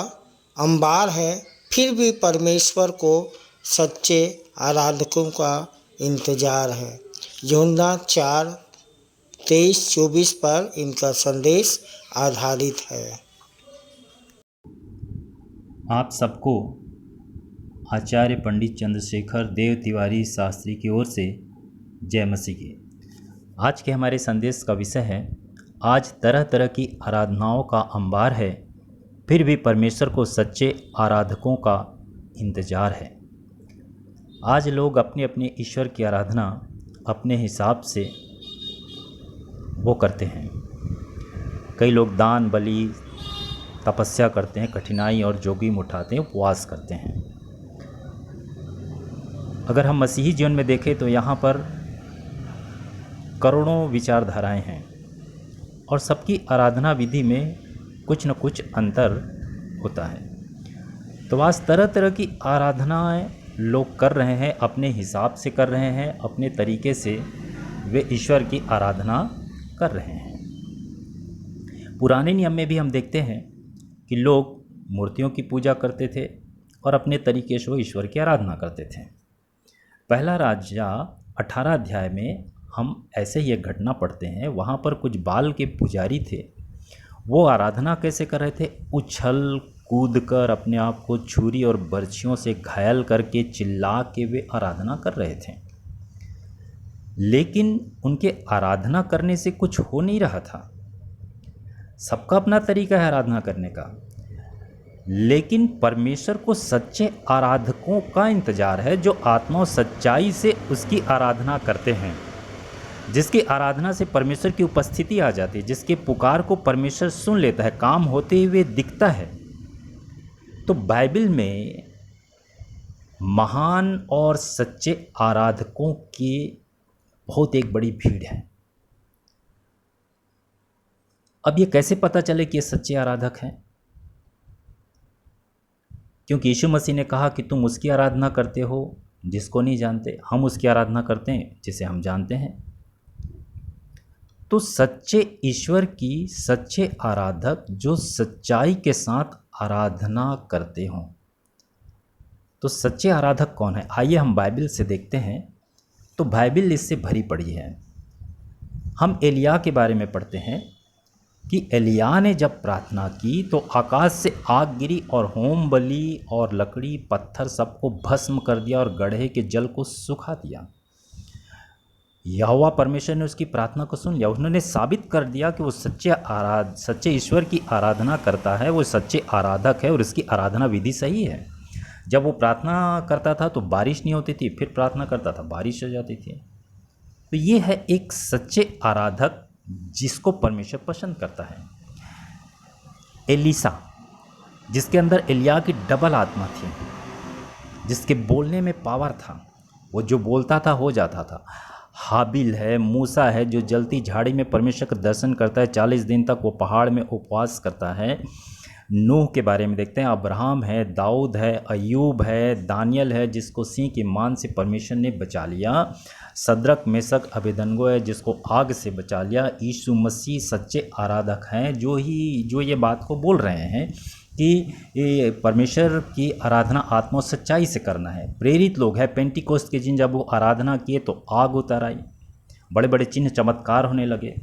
अंबार है, फिर भी परमेश्वर को सच्चे आराधकों का इंतज़ार है। यूहन्ना 4:23-24 पर इनका संदेश आधारित है। आप सबको आचार्य पंडित चंद्रशेखर देव तिवारी शास्त्री की ओर से जय मसीह की। आज के हमारे संदेश का विषय है, आज तरह तरह की आराधनाओं का अंबार है, फिर भी परमेश्वर को सच्चे आराधकों का इंतजार है। आज लोग अपने अपने ईश्वर की आराधना अपने हिसाब से वो करते हैं। कई लोग दान बलि तपस्या करते हैं, कठिनाई और जोगीम उठाते हैं, उपवास करते हैं। अगर हम मसीही जीवन में देखें तो यहाँ पर करोड़ों विचारधाराएं हैं और सबकी आराधना विधि में कुछ न कुछ अंतर होता है। तो आज तरह तरह की आराधनाएं लोग कर रहे हैं, अपने हिसाब से कर रहे हैं, अपने तरीके से वे ईश्वर की आराधना कर रहे हैं। पुराने नियम में भी हम देखते हैं कि लोग मूर्तियों की पूजा करते थे और अपने तरीके से वो ईश्वर की आराधना करते थे। पहला राजा 18 अध्याय में हम ऐसे ही एक घटना पढ़ते हैं। वहाँ पर कुछ बाल के पुजारी थे। वो आराधना कैसे कर रहे थे? उछल कूद कर अपने आप को छुरी और बर्छियों से घायल करके चिल्ला के वे आराधना कर रहे थे। लेकिन उनके आराधना करने से कुछ हो नहीं रहा था। सबका अपना तरीका है आराधना करने का, लेकिन परमेश्वर को सच्चे आराधकों का इंतजार है, जो आत्मा और सच्चाई से उसकी आराधना करते हैं, जिसकी आराधना से परमेश्वर की उपस्थिति आ जाती है, जिसके पुकार को परमेश्वर सुन लेता है, काम होते हुए दिखता है। तो बाइबल में महान और सच्चे आराधकों की बहुत एक बड़ी भीड़ है। अब ये कैसे पता चले कि ये सच्चे आराधक हैं? क्योंकि यीशु मसीह ने कहा कि तुम उसकी आराधना करते हो जिसको नहीं जानते, हम उसकी आराधना करते हैं जिसे हम जानते हैं। तो सच्चे ईश्वर की सच्चे आराधक जो सच्चाई के साथ आराधना करते हों, तो सच्चे आराधक कौन है? आइए हम बाइबल से देखते हैं। तो बाइबल इससे भरी पड़ी है। हम एलिया के बारे में पढ़ते हैं कि एलिया ने जब प्रार्थना की तो आकाश से आग गिरी और होम बलि और लकड़ी पत्थर सबको भस्म कर दिया और गड्ढे के जल को सुखा दिया। यहोवा परमेश्वर ने उसकी प्रार्थना को सुन लिया। उन्होंने साबित कर दिया कि वो सच्चे ईश्वर की आराधना करता है, वो सच्चे आराधक है और उसकी आराधना विधि सही है। जब वो प्रार्थना करता था तो बारिश नहीं होती थी, फिर प्रार्थना करता था बारिश हो जाती थी। तो ये है एक सच्चे आराधक जिसको परमेश्वर पसंद करता है। एलीसा, जिसके अंदर एलिया की डबल आत्मा थी, जिसके बोलने में पावर था, वो जो बोलता था हो जाता था। हाबिल है, मूसा है जो जलती झाड़ी में परमेश्वर का दर्शन करता है, 40 दिन तक वो पहाड़ में उपवास करता है। नूह के बारे में देखते हैं, अब्राहम है, दाऊद है, अय्यूब है, दानियल है जिसको सिंह की मान से परमेश्वर ने बचा लिया, सद्रक मेसक अबेदनगो है जिसको आग से बचा लिया। यीशु मसीह सच्चे आराधक हैं जो ये बात को बोल रहे हैं कि परमेश्वर की आराधना आत्मा सच्चाई से करना है। प्रेरित लोग हैं पेंटिकोस्ट के जिन जब वो आराधना किए तो आग उतर आई, बड़े बड़े चिन्ह चमत्कार होने लगे।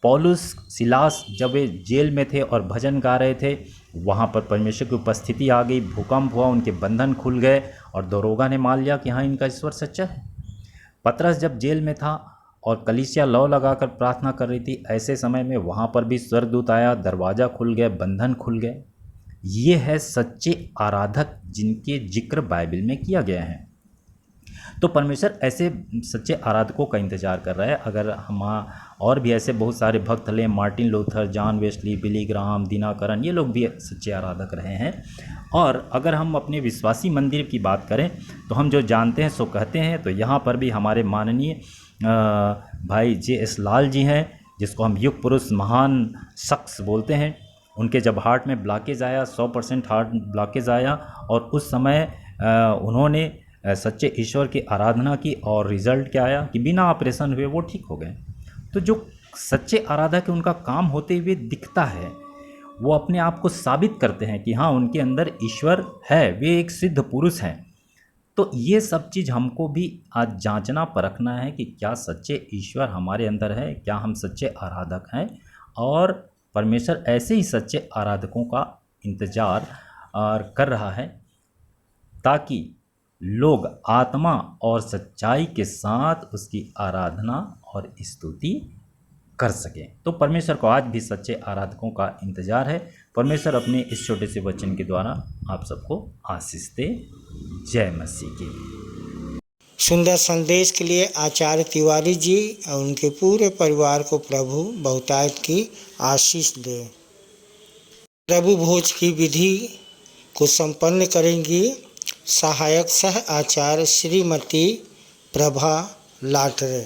पौलुस सिलास जब वे जेल में थे और भजन गा रहे थे, वहाँ पर परमेश्वर की उपस्थिति आ गई, भूकंप हुआ, उनके बंधन खुल गए और दरोगा ने मान लिया कि हाँ इनका ईश्वर सच्चा है। पतरस जब जेल में था और कलीसिया लौ लगाकर प्रार्थना कर रही थी, ऐसे समय में वहाँ पर भी स्वर्गदूत आया, दरवाज़ा खुल गया, बंधन खुल गए। ये है सच्चे आराधक जिनके जिक्र बाइबल में किया गया है। तो परमेश्वर ऐसे सच्चे आराधकों का इंतजार कर रहा है। अगर हम और भी ऐसे बहुत सारे भक्त लें, Martin Luther, John Wesley, Billy Graham, Dinakaran, ये लोग भी सच्चे आराधक रहे हैं। और अगर हम अपने विश्वासी मंदिर की बात करें तो हम जो जानते हैं सो कहते हैं। तो यहाँ पर भी हमारे माननीय भाई J.S. लाल जी हैं, जिसको हम युग पुरुष महान शख्स बोलते हैं। उनके जब हार्ट में ब्लॉकेज आया, 100% हार्ट ब्लॉकेज आया, और उस समय उन्होंने सच्चे ईश्वर की आराधना की और रिज़ल्ट क्या आया कि बिना ऑपरेशन हुए वो ठीक हो गए। तो जो सच्चे आराधक उनका काम होते हुए दिखता है, वो अपने आप को साबित करते हैं कि हाँ उनके अंदर ईश्वर है, वे एक सिद्ध पुरुष हैं। तो ये सब चीज़ हमको भी आज जांचना परखना है कि क्या सच्चे ईश्वर हमारे अंदर है, क्या हम सच्चे आराधक हैं। और परमेश्वर ऐसे ही सच्चे आराधकों का इंतज़ार कर रहा है, ताकि लोग आत्मा और सच्चाई के साथ उसकी आराधना और स्तुति कर सकें। तो परमेश्वर को आज भी सच्चे आराधकों का इंतजार है। परमेश्वर अपने इस छोटे से वचन के द्वारा आप सबको आशीष दे। जय मसीह की। सुंदर संदेश के लिए आचार्य तिवारी जी और उनके पूरे परिवार को प्रभु बहुतायत की आशीष दे। प्रभु भोज की विधि को संपन्न करेंगी सहायक सह आचार्य श्रीमती प्रभा लाटरे।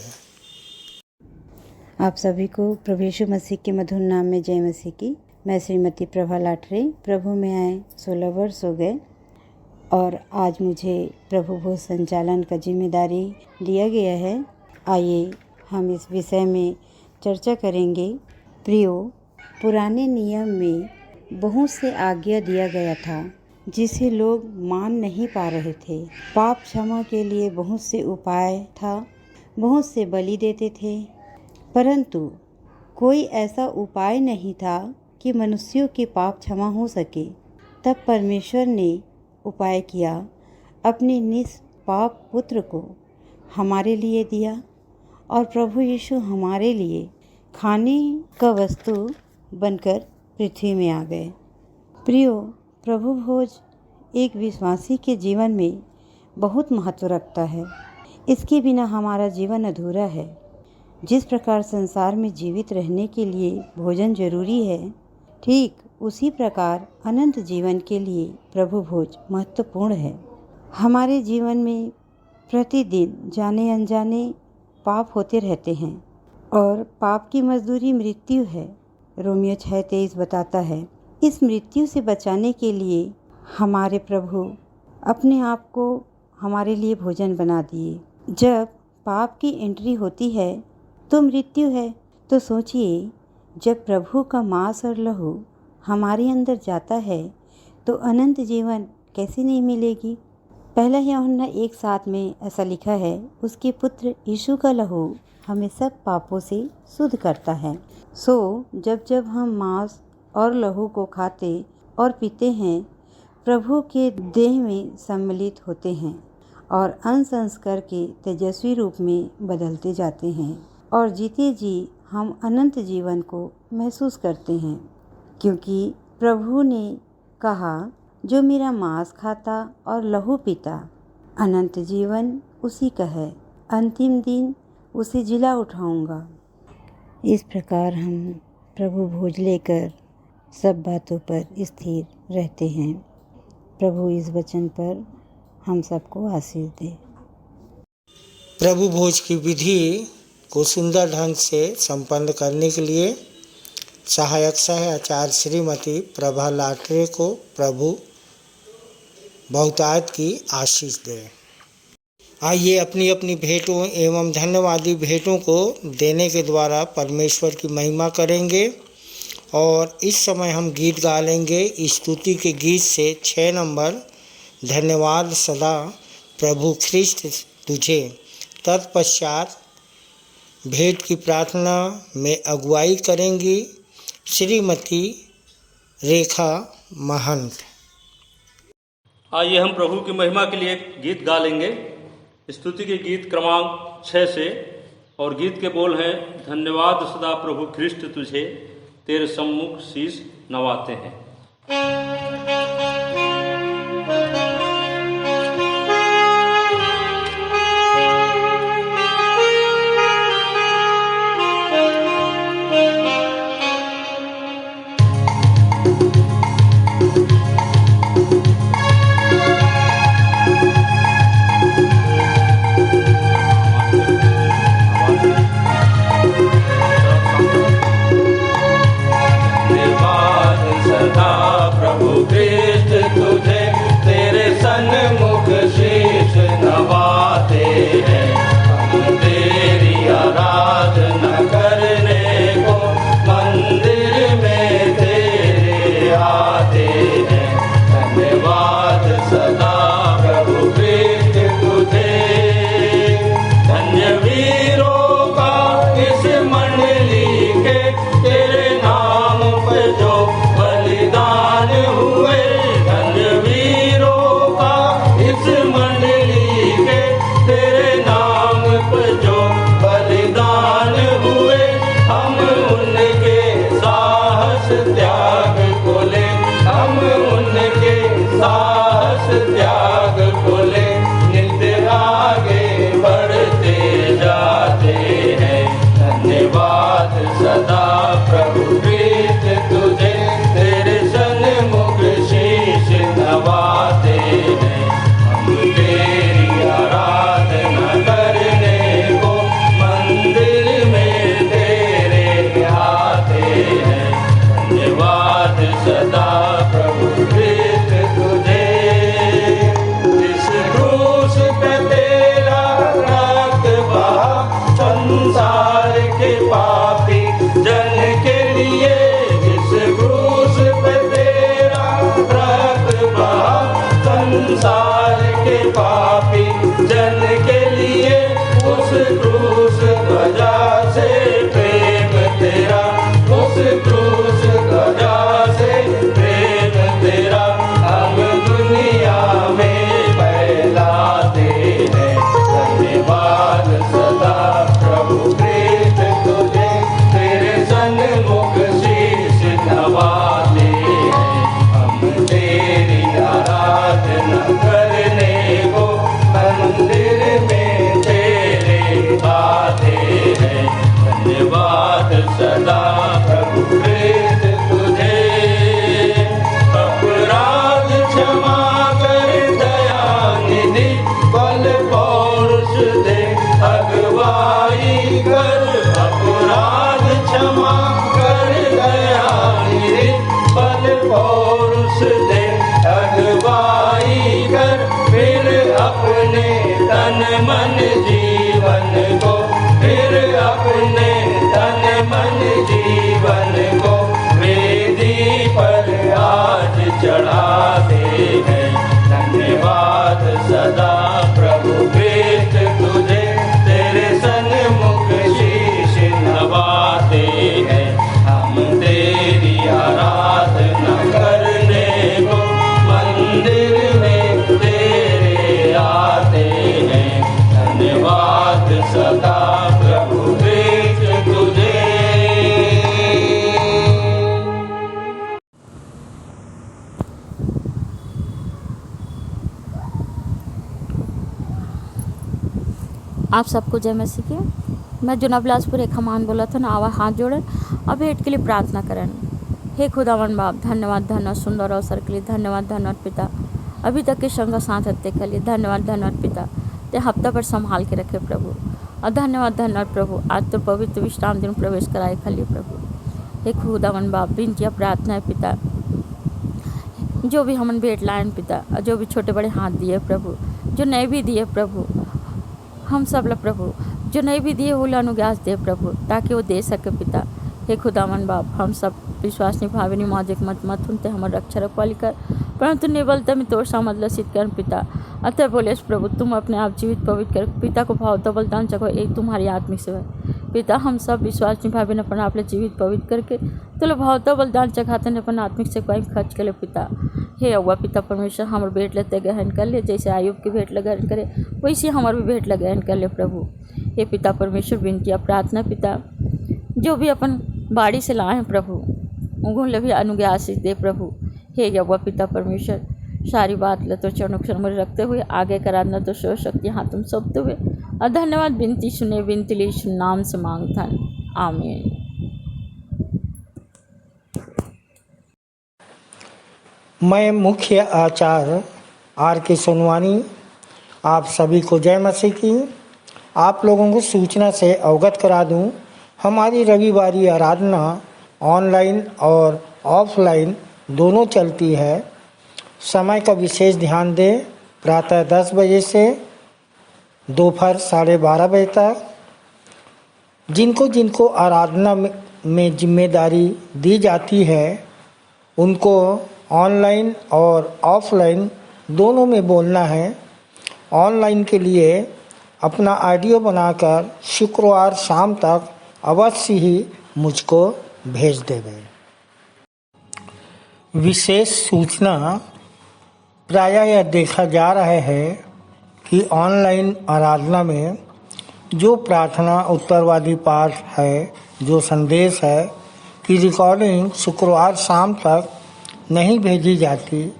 आप सभी को प्रभु यीशु मसीह के मधुर नाम में जय मसीह की। मैं श्रीमती प्रभा लाटरे, प्रभु में आए 16 वर्ष हो गए और आज मुझे प्रभु भोज संचालन का जिम्मेदारी दिया गया है। आइए हम इस विषय में चर्चा करेंगे। प्रियो, पुराने नियम में बहुत से आज्ञा दिया गया था जिसे लोग मान नहीं पा रहे थे। पाप क्षमा के लिए बहुत से उपाय था, बहुत से बलि देते थे, परंतु कोई ऐसा उपाय नहीं था कि मनुष्यों के पाप क्षमा हो सके। तब परमेश्वर ने उपाय किया, अपने निष्पाप पुत्र को हमारे लिए दिया और प्रभु यीशु हमारे लिए खाने का वस्तु बनकर पृथ्वी में आ गए। प्रियो, प्रभु भोज एक विश्वासी के जीवन में बहुत महत्व रखता है। इसके बिना हमारा जीवन अधूरा है। जिस प्रकार संसार में जीवित रहने के लिए भोजन जरूरी है, ठीक उसी प्रकार अनंत जीवन के लिए प्रभु भोज महत्वपूर्ण है। हमारे जीवन में प्रतिदिन जाने अनजाने पाप होते रहते हैं और पाप की मजदूरी मृत्यु है। रोमियो 6:23 बताता है। इस मृत्यु से बचाने के लिए हमारे प्रभु अपने आप को हमारे लिए भोजन बना दिए। जब पाप की एंट्री होती है तो मृत्यु है, तो सोचिए जब प्रभु का मांस और लहू हमारे अंदर जाता है तो अनंत जीवन कैसे नहीं मिलेगी। पहला यूहन्ना 1:7 में ऐसा लिखा है, उसके पुत्र यीशु का लहू हमें सब पापों से शुद्ध करता है। सो जब जब हम मांस और लहू को खाते और पीते हैं, प्रभु के देह में सम्मिलित होते हैं और अंश अंश करके तेजस्वी रूप में बदलते जाते हैं और जीते जी हम अनंत जीवन को महसूस करते हैं। क्योंकि प्रभु ने कहा, जो मेरा मांस खाता और लहू पीता अनंत जीवन उसी का है, अंतिम दिन उसे जिला उठाऊंगा। इस प्रकार हम प्रभु भोज लेकर सब बातों पर स्थिर रहते हैं। प्रभु इस वचन पर हम सबको आशीष दे। प्रभु भोज की विधि को सुंदर ढंग से संपन्न करने के लिए सहायक सह आचार्य श्रीमती प्रभा लाटरे को प्रभु बहुतायत की आशीष दे। आइए अपनी अपनी भेंटों एवं धन्यवादी भेंटों को देने के द्वारा परमेश्वर की महिमा करेंगे और इस समय हम गीत गा लेंगे स्तुति के गीत से 6 नंबर, धन्यवाद सदा प्रभु ख्रिस्त तुझे। तत्पश्चात भेंट की प्रार्थना में अगुवाई करेंगी श्रीमती रेखा महंत। आइए हम प्रभु की महिमा के लिए गीत गा लेंगे स्तुति के गीत क्रमांक 6 से, और गीत के बोल हैं, धन्यवाद सदा प्रभु ख्रिस्त तुझे, तेरे सम्मुख शीश नवाते हैं। प्रभु तन मन जीवन को, फिर अपने तन मन जीवन को वेदी पर आज चढ़ाते हैं। धन्यवाद सदा प्रभु भेंट तुझे, तेरे सन्मुख शीश नवाते हैं। हम तेरी आराधना करने को मंदिर में तेरे आते हैं। धन्यवाद सदा प्रभु भेंट तुझे। आप सबको जय मसीह की। मैं जुना बिलासपुर एक हमान बोला था ना, आवा हाथ जोड़न और भेंट के लिए प्रार्थना करन। हे खुदावन बाप, धन्यवाद सुंदर अवसर के लिए धन्यवाद पिता। अभी तक के संग साथ हत्ते के लिए धन्यवाद पिता। ते हफ्ता पर संभाल के रखे प्रभु, और धन्यवाद प्रभु। आज तो पवित्र विश्राम दिन प्रवेश कराए खाली प्रभु। हे खुदावन बाप, विनती प्रार्थना है पिता, जो भी हमन भेंट लाइन पिता, और जो भी छोटे बड़े हाथ दिए प्रभु, जो नए भी दिए प्रभु, हम सब ला प्रभु, जो नहीं भी दिए वो अनुग्यास दे प्रभु, ताकि वो दे सके पिता। हे खुदावन बाप, हम सब विश्वास निभावे नि मौजिक मत सुनते हमारे रक्षा रखवाली कर, परंतु निबलता में तोड़ सामद लसित कर पिता। अतः बोले प्रभु, तुम अपने आप जीवित पवित्र कर पिता को भाव तो बलिदान चको, एक तुम्हारी आत्मिक सेवा पिता। हम सब विश्वास निभावे न अपन आप जीवित पवित्र करके तो भाव तो बलिदान चखाते न अपन आत्मिक सेवा खर्च करे पिता। हे अव्वा पिता परमेश्वर, हमारे भेंट लेते गहन कर ले, जैसे आयुब की भेंट लगन करे वैसे हमारे भी भेंट लगन कर ले प्रभु। हे पिता परमेश्वर, विनती प्रार्थना पिता, जो भी अपन बाड़ी से लाए हैं प्रभु, उन्हें भी अनुग्यास दे प्रभु। हे यव्वा पिता परमेश्वर, सारी बात ल तो चरणों में रखते हुए आगे कराना तो शो शक्ति हाँ तुम सौंपते हुए, और धन्यवाद विनती सुने, विनती ली नाम से मांगता है, आमीन। मैं मुख्य आचार्य R.K. सोनवानी आप सभी को जय मसीह की। आप लोगों को सूचना से अवगत करा दूं, हमारी रविवारी आराधना ऑनलाइन और ऑफलाइन दोनों चलती है। समय का विशेष ध्यान दें, प्रातः 10 बजे से दोपहर 12:30 बजे तक। जिनको आराधना में जिम्मेदारी दी जाती है उनको ऑनलाइन और ऑफलाइन दोनों में बोलना है। ऑनलाइन के लिए अपना ऑडियो बनाकर शुक्रवार शाम तक अवश्य ही मुझको भेज देवे। विशेष सूचना, प्रायः यह देखा जा रहा है कि ऑनलाइन आराधना में जो प्रार्थना उत्तरवादी पाठ है, जो संदेश है कि रिकॉर्डिंग शुक्रवार शाम तक नहीं भेजी जाती,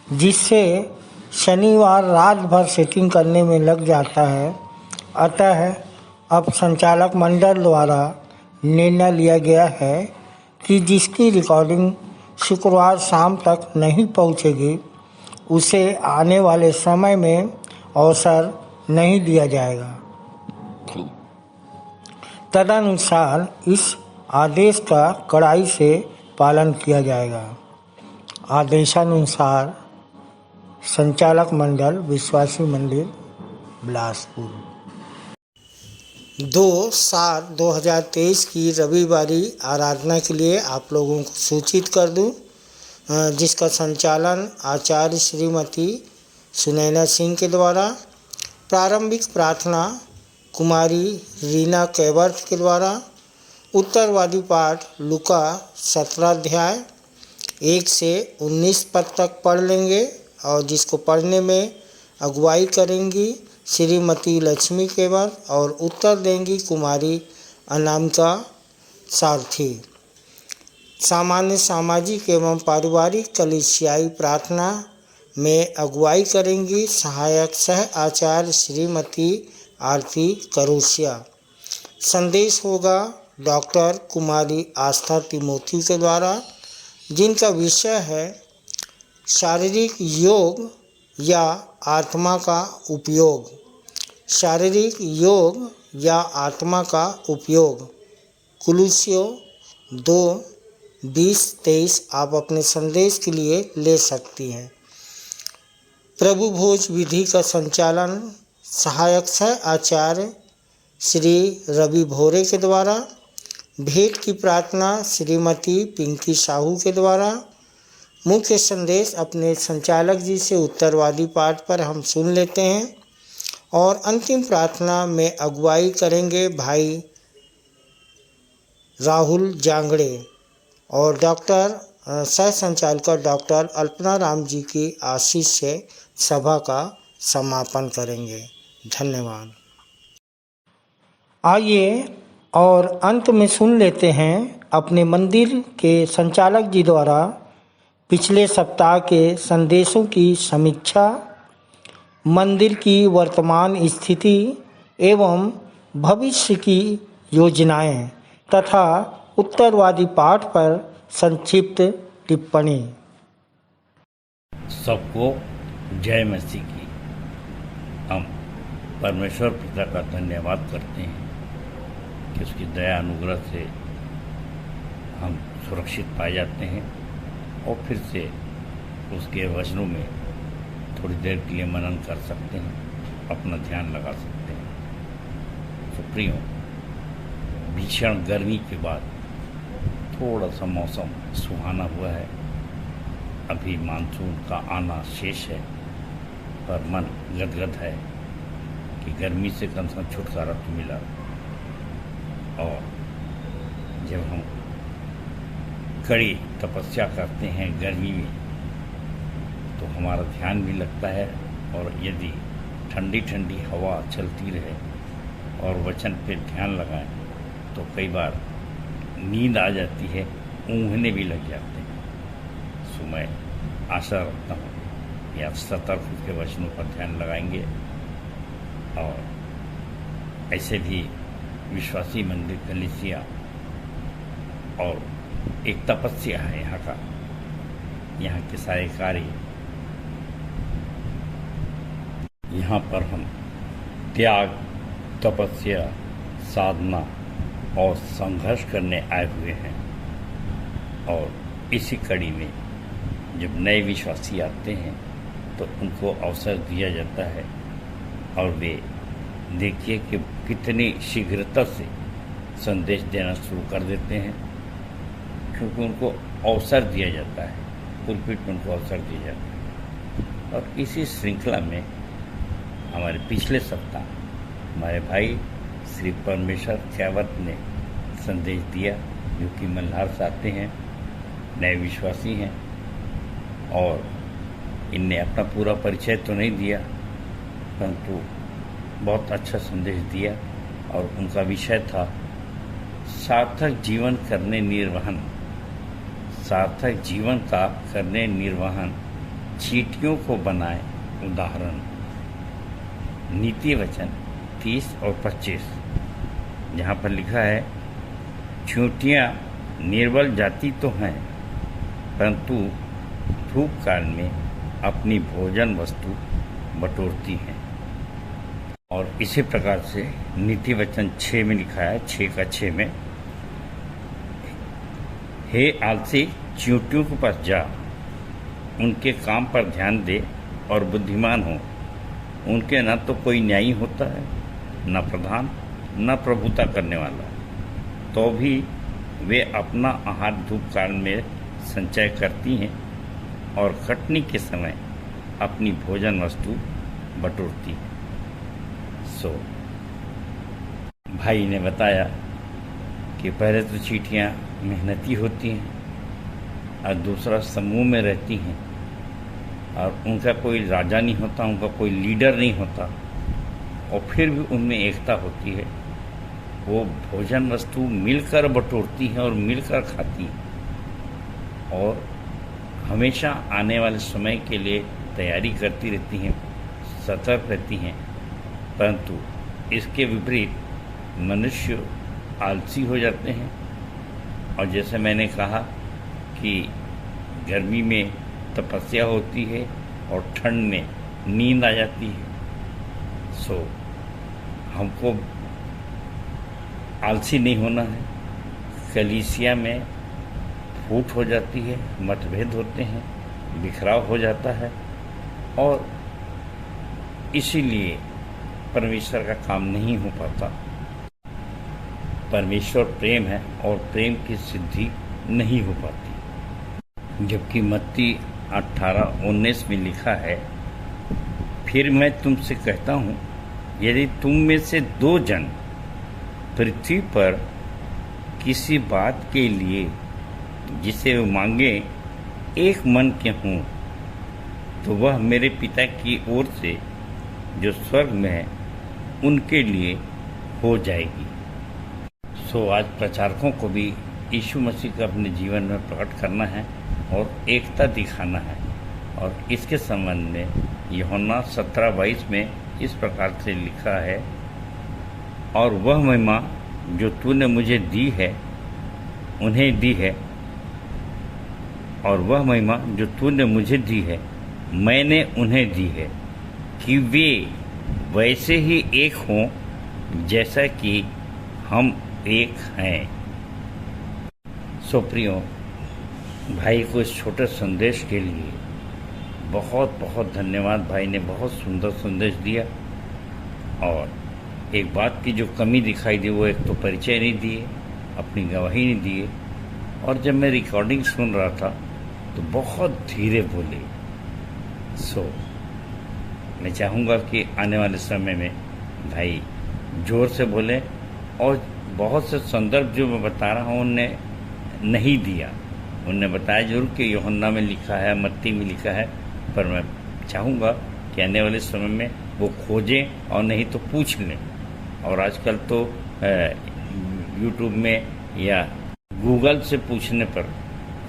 जिससे शनिवार रात भर सेटिंग करने में लग जाता है। अतः अब संचालक मंडल द्वारा निर्णय लिया गया है कि जिसकी रिकॉर्डिंग शुक्रवार शाम तक नहीं पहुंचेगी उसे आने वाले समय में अवसर नहीं दिया जाएगा। तदनुसार इस आदेश का कड़ाई से पालन किया जाएगा। आदेशानुसार संचालक मंडल विश्वासी मंदिर बिलासपुर। 2/7/2023 की रविवारी आराधना के लिए आप लोगों को सूचित कर दूं, जिसका संचालन आचार्य श्रीमती सुनैना सिंह के द्वारा, प्रारंभिक प्रार्थना कुमारी रीना कैवर्थ के द्वारा, उत्तरवादी पाठ लुका 17 अध्याय 1 से 19 पद तक पढ़ लेंगे और जिसको पढ़ने में अगुवाई करेंगी श्रीमती लक्ष्मी कैवर्थ और उत्तर देंगी कुमारी अनामिका सारथी। सामान्य सामाजिक एवं पारिवारिक कलीसियाई प्रार्थना में अगुवाई करेंगी सहायक सह आचार्य श्रीमती आरती करोसिया। संदेश होगा डॉक्टर कुमारी आस्था तिमोथी के द्वारा, जिनका विषय है शारीरिक योग या आत्मा का उपयोग। शारीरिक योग या आत्मा का उपयोग। कुलुस्सियों 2:20-23 आप अपने संदेश के लिए ले सकती हैं। प्रभु भोज विधि का संचालन सहायक सह आचार्य श्री रवि भोरे के द्वारा, भेंट की प्रार्थना श्रीमती पिंकी साहू के द्वारा। मुख्य संदेश अपने संचालक जी से उत्तरवादी पाठ पर हम सुन लेते हैं और अंतिम प्रार्थना में अगुवाई करेंगे भाई राहुल जांगड़े और डॉक्टर सह संचालक डॉक्टर अल्पना राम जी की आशीष से सभा का समापन करेंगे। धन्यवाद। आइए और अंत में सुन लेते हैं अपने मंदिर के संचालक जी द्वारा पिछले सप्ताह के संदेशों की समीक्षा, मंदिर की वर्तमान स्थिति एवं भविष्य की योजनाएं तथा उत्तरवादी पाठ पर संक्षिप्त टिप्पणी। सबको जय मसीह की। हम परमेश्वर पिता का धन्यवाद करते हैं कि उसकी दया अनुग्रह से हम सुरक्षित पाए जाते हैं और फिर से उसके वचनों में थोड़ी देर के लिए मनन कर सकते हैं, अपना ध्यान लगा सकते हैं। तो प्रियो, भीषण गर्मी के बाद थोड़ा सा मौसम सुहाना हुआ है। अभी मानसून का आना शेष है, पर मन गदगद है कि गर्मी से कम से कम छुटकारा तो मिला। और जब हम कड़ी तपस्या करते हैं गर्मी में तो हमारा ध्यान भी लगता है, और यदि ठंडी ठंडी हवा चलती रहे और वचन पे ध्यान लगाएं तो कई बार नींद आ जाती है, ऊँघने भी लग जाते हैं। सो मैं आशा रखता हूँ कि आप सतर्क उसके वचनों पर ध्यान लगाएंगे। और ऐसे भी विश्वासी मंदिर कलीसिया और एक तपस्या है यहाँ का, यहाँ के सारे कार्य, यहाँ पर हम त्याग, तपस्या, साधना और संघर्ष करने आए हुए हैं। और इसी कड़ी में जब नए विश्वासी आते हैं तो उनको अवसर दिया जाता है, और वे देखिए कि कितनी शीघ्रता से संदेश देना शुरू कर देते हैं, क्योंकि उनको अवसर दिया जाता है, पुलपिट में उनको अवसर दिया जाता है। और इसी श्रृंखला में हमारे पिछले सप्ताह हमारे भाई श्री परमेश्वर कैवत ने संदेश दिया, जो कि मल्हार से आते हैं, नए विश्वासी हैं। और इनने अपना पूरा परिचय तो नहीं दिया, परंतु बहुत अच्छा संदेश दिया। और उनका विषय था सार्थक जीवन करने निर्वहन, सार्थक जीवन का करने निर्वहन, चींटियों को बनाए उदाहरण। नीति वचन 30 और 25, जहाँ पर लिखा है, चींटियाँ निर्बल जाति तो हैं, परंतु धूप काल में अपनी भोजन वस्तु बटोरती हैं। और इसी प्रकार से नीति वचन 6 में लिखा है, 6 का 6 में, हे आलसी, चींटियों के पास जा, उनके काम पर ध्यान दे और बुद्धिमान हो। उनके न तो कोई न्यायी होता है, न प्रधान, न प्रभुता करने वाला, तो भी वे अपना आहार धूप काल में संचय करती हैं और कटनी के समय अपनी भोजन वस्तु बटोरती हैं। सो भाई ने बताया कि पहले तो चींटियाँ मेहनती होती हैं और दूसरा समूह में रहती हैं, और उनका कोई राजा नहीं होता, उनका कोई लीडर नहीं होता, और फिर भी उनमें एकता होती है। वो भोजन वस्तु मिलकर बटोरती हैं और मिलकर खाती हैं, और हमेशा आने वाले समय के लिए तैयारी करती रहती हैं, सतर्क रहती हैं। परंतु इसके विपरीत मनुष्य आलसी हो जाते हैं, और जैसे मैंने कहा कि गर्मी में तपस्या होती है और ठंड में नींद आ जाती है। सो हमको आलसी नहीं होना है। कलीसिया में फूट हो जाती है, मतभेद होते हैं, बिखराव हो जाता है, और इसीलिए परमेश्वर का काम नहीं हो पाता। परमेश्वर प्रेम है और प्रेम की सिद्धि नहीं हो पाती। जबकि मत्ती 18:19 में लिखा है, फिर मैं तुमसे कहता हूँ, यदि तुम में से 2 जन पृथ्वी पर किसी बात के लिए जिसे वो मांगे एक मन के हों, तो वह मेरे पिता की ओर से जो स्वर्ग में है उनके लिए हो जाएगी। सो आज प्रचारकों को भी यीशु मसीह को अपने जीवन में प्रकट करना है और एकता दिखाना है। और इसके संबंध में यूहन्ना 17:22 में इस प्रकार से लिखा है, और वह महिमा जो तूने मुझे दी है उन्हें दी है, और वह महिमा जो तूने मुझे दी है मैंने उन्हें दी है, कि वे वैसे ही एक हों जैसा कि हम एक हैं। सो प्रियो, भाई को इस छोटे संदेश के लिए बहुत बहुत धन्यवाद। भाई ने बहुत सुंदर संदेश दिया। और एक बात की जो कमी दिखाई दी वो एक तो परिचय नहीं दिए, अपनी गवाही नहीं दिए, और जब मैं रिकॉर्डिंग सुन रहा था तो बहुत धीरे बोले। सो मैं चाहूँगा कि आने वाले समय में भाई जोर से बोले। और बहुत से संदर्भ जो मैं बता रहा हूँ उनने नहीं दिया, उनने बताया जरूर कि यूहन्ना में लिखा है, मत्ती में लिखा है, पर मैं चाहूँगा कि आने वाले समय में वो खोजें और नहीं तो पूछ लें। और आजकल तो यूट्यूब में या गूगल से पूछने पर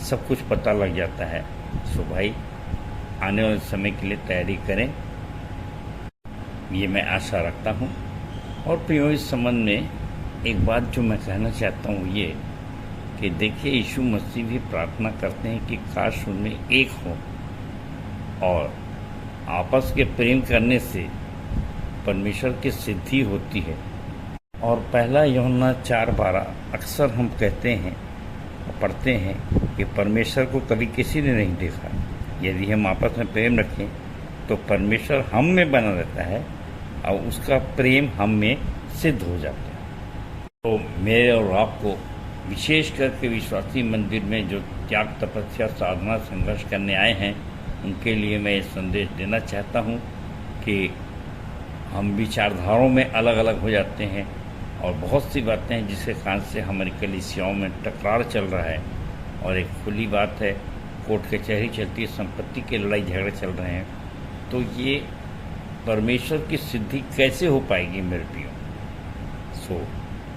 सब कुछ पता लग जाता है। सो भाई आने वाले समय के लिए तैयारी करें, ये मैं आशा रखता हूँ। और प्रियो, इस संबंध में एक बात जो मैं कहना चाहता हूँ ये कि देखिए, यीशु मसीह भी प्रार्थना करते हैं कि काश उनमें एक हो, और आपस के प्रेम करने से परमेश्वर की सिद्धि होती है। और पहला यूहन्ना 4:12 अक्सर हम कहते हैं और पढ़ते हैं कि परमेश्वर को कभी किसी ने नहीं देखा। यदि हम आपस में प्रेम रखें तो परमेश्वर हम में बना रहता है और उसका प्रेम हम में सिद्ध हो जाता है। तो मेरे और आपको विशेष करके विश्वासी मंदिर में जो त्याग, तपस्या, साधना, संघर्ष करने आए हैं उनके लिए मैं ये संदेश देना चाहता हूँ कि हम विचारधाराओं में अलग अलग हो जाते हैं और बहुत सी बातें हैं जिसके कारण से हमारी कलीसियाओं में टकरार चल रहा है। और एक खुली बात है, कोर्ट कचहरी चलती है, संपत्ति के लड़ाई झगड़े चल रहे हैं। तो ये परमेश्वर की सिद्धि कैसे हो पाएगी मेरे प्रियो? सो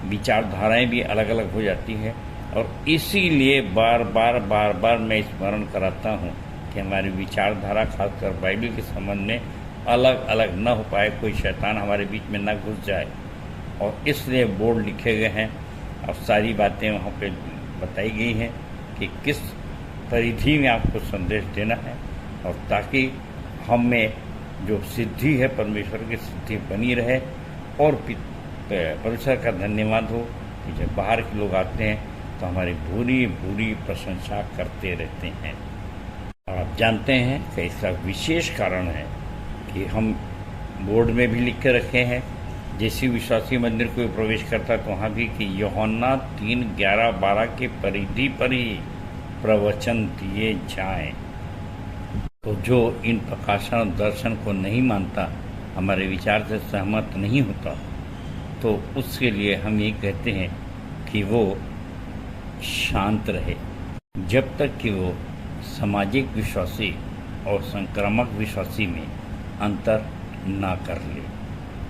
विचारधाराएं भी अलग अलग हो जाती हैं और इसीलिए बार बार मैं स्मरण कराता हूँ कि हमारी विचारधारा खासकर बाइबल के संबंध में अलग अलग न हो पाए, कोई शैतान हमारे बीच में न घुस जाए। और इसलिए बोर्ड लिखे गए हैं और सारी बातें वहाँ पे बताई गई हैं कि किस परिधि में आपको संदेश देना है, और ताकि हम में जो सिद्धि है परमेश्वर की सिद्धि बनी रहे। और परमेश्वर का धन्यवाद हो कि जब बाहर के लोग आते हैं तो हमारी बुरी प्रशंसा करते रहते हैं। और आप जानते हैं कि इसका विशेष कारण है कि हम बोर्ड में भी लिख के रखे हैं, जैसे विश्वासी मंदिर को प्रवेश करता है तो वहाँ भी कि यूहन्ना 3:11-12 के परिधि पर ही प्रवचन दिए जाएं। तो जो इन प्रकाशन दर्शन को नहीं मानता, हमारे विचार से सहमत नहीं होता, तो उसके लिए हम ये कहते हैं कि वो शांत रहे जब तक कि वो सामाजिक विश्वासी और संक्रामक विश्वासी में अंतर ना कर ले।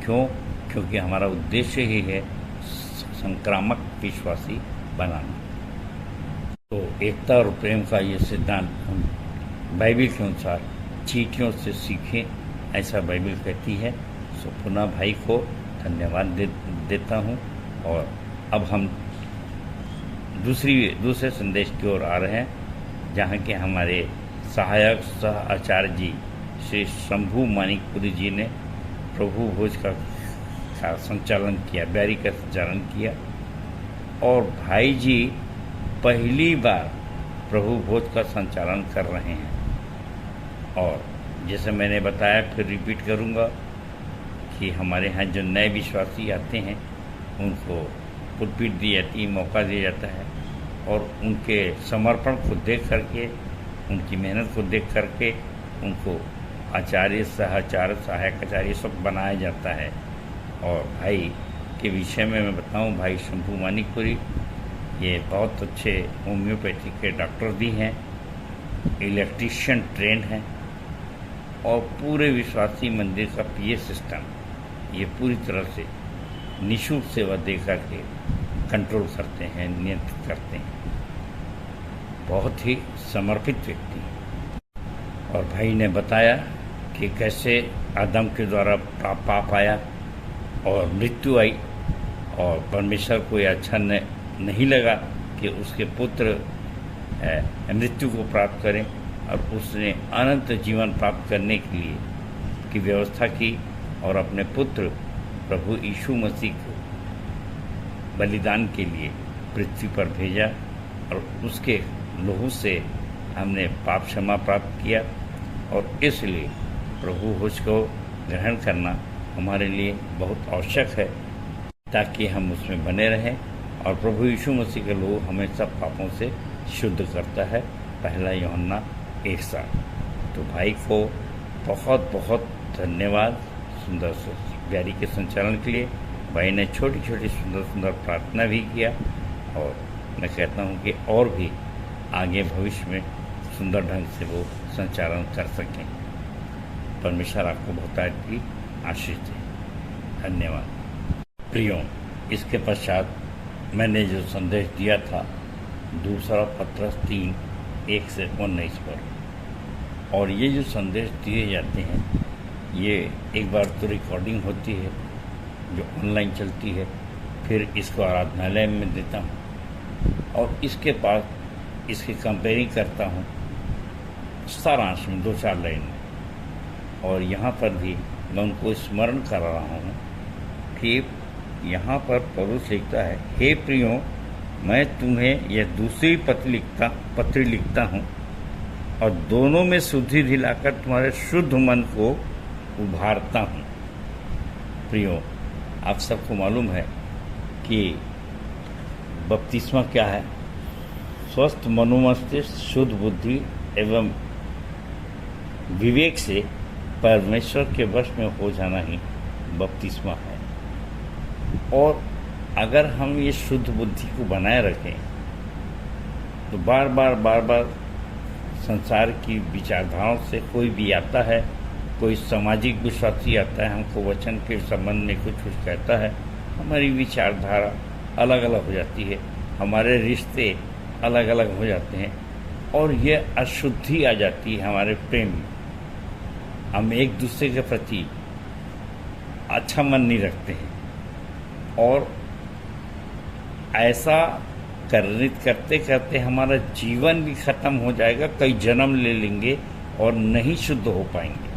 क्यों? क्योंकि हमारा उद्देश्य ही है संक्रामक विश्वासी बनाना। तो एकता और प्रेम का ये सिद्धांत हम बाइबल के अनुसार चींटियों से सीखें, ऐसा बाइबल कहती है। सो पुनः भाई को धन्यवाद देता हूँ। और अब हम दूसरे संदेश की ओर आ रहे हैं, जहाँ के हमारे सहायक सह आचार्य जी श्री शंभू मानिकपुरी जी ने प्रभु भोज का संचालन किया, बैरी का संचालन किया। और भाई जी पहली बार प्रभु भोज का संचालन कर रहे हैं। और जैसे मैंने बताया, फिर रिपीट करूंगा कि हमारे यहाँ जो नए विश्वासी आते हैं उनको पुलपिट दी जाती है, मौका दिया जाता है और उनके समर्पण को देख करके, उनकी मेहनत को देख करके उनको आचार्य, सहआचार्य, सहायक आचार्य सब बनाया जाता है। और भाई के विषय में मैं बताऊं, भाई शंभू मानिकपुरी ये बहुत अच्छे होम्योपैथी के डॉक्टर भी हैं, इलेक्ट्रीशियन ट्रेंड हैं और पूरे विश्वासी मंदिर का पीए सिस्टम ये पूरी तरह से निःशुल्क सेवा दे करके कंट्रोल करते हैं, नियंत्रित करते हैं। बहुत ही समर्पित व्यक्ति। और भाई ने बताया कि कैसे आदम के द्वारा पाप आया और मृत्यु आई और परमेश्वर को यह अच्छा नहीं लगा कि उसके पुत्र मृत्यु को प्राप्त करें और उसने अनंत जीवन प्राप्त करने के लिए की व्यवस्था की और अपने पुत्र प्रभु यीशु मसीह को बलिदान के लिए पृथ्वी पर भेजा और उसके लहू से हमने पाप क्षमा प्राप्त किया। और इसलिए प्रभु भोज को ग्रहण करना हमारे लिए बहुत आवश्यक है ताकि हम उसमें बने रहें। और प्रभु यीशु मसीह के लहू हमें सब पापों से शुद्ध करता है। पहला यूहन्ना 1:7। तो भाई को बहुत बहुत धन्यवाद सुंदर ब्यारी के संचालन के लिए। भाई ने छोटी छोटी सुंदर सुंदर प्रार्थना भी किया और मैं कहता हूँ कि और भी आगे भविष्य में सुंदर ढंग से वो संचालन कर सकें। परमेश्वर आपको बहुत ही आशीष दे। धन्यवाद। प्रियो, इसके पश्चात मैंने जो संदेश दिया था दूसरा पत्रस 3:1-19 पर, और ये जो संदेश दिए जाते हैं ये एक बार तो रिकॉर्डिंग होती है जो ऑनलाइन चलती है, फिर इसको आराधनालय में देता हूँ और इसके बाद इसकी कंपेयरिंग करता हूँ सारांश में 2-4 लाइन में। और यहाँ पर भी मैं उनको स्मरण कर रहा हूँ कि यहाँ पर पौलुस लिखता है, हे प्रियो, मैं तुम्हें यह दूसरी पत्री लिखता हूँ और दोनों में शुद्धि दिलाकर तुम्हारे शुद्ध मन को उभारता हूँ। प्रियो, आप सबको मालूम है कि बपतिस्मा क्या है? स्वस्थ मनोमस्तिष्क, शुद्ध बुद्धि एवं विवेक से परमेश्वर के वश में हो जाना ही बपतिस्मा है। और अगर हम ये शुद्ध बुद्धि को बनाए रखें तो बार बार संसार की विचारधाराओं से कोई भी आता है, कोई सामाजिक विश्वासी आता है, हमको वचन के संबंध में कुछ कहता है, हमारी विचारधारा अलग अलग हो जाती है, हमारे रिश्ते अलग अलग हो जाते हैं और ये अशुद्धि आ जाती है हमारे प्रेम में। हम एक दूसरे के प्रति अच्छा मन नहीं रखते हैं और ऐसा करते करते हमारा जीवन भी खत्म हो जाएगा, कई जन्म ले लेंगे और नहीं शुद्ध हो पाएंगे।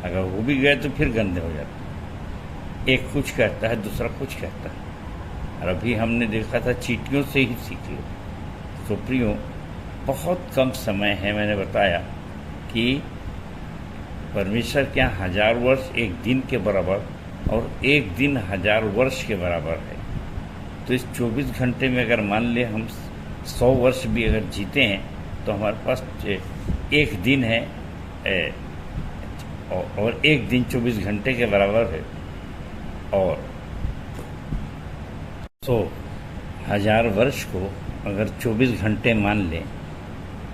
अगर हो भी गए तो फिर गंदे हो जाते हैं। एक कुछ कहता है, दूसरा कुछ कहता है। और अभी हमने देखा था चींटियों से ही सीख लो। तो प्रियो, बहुत कम समय है, मैंने बताया कि परमेश्वर के यहाँ 1000 वर्ष एक दिन के बराबर और एक दिन 1000 वर्ष के बराबर है। तो इस 24 घंटे में अगर मान ले हम 100 वर्ष भी अगर जीते हैं तो हमारे पास एक दिन है और एक दिन 24 घंटे के बराबर है। और 1000 वर्ष को अगर 24 घंटे मान लें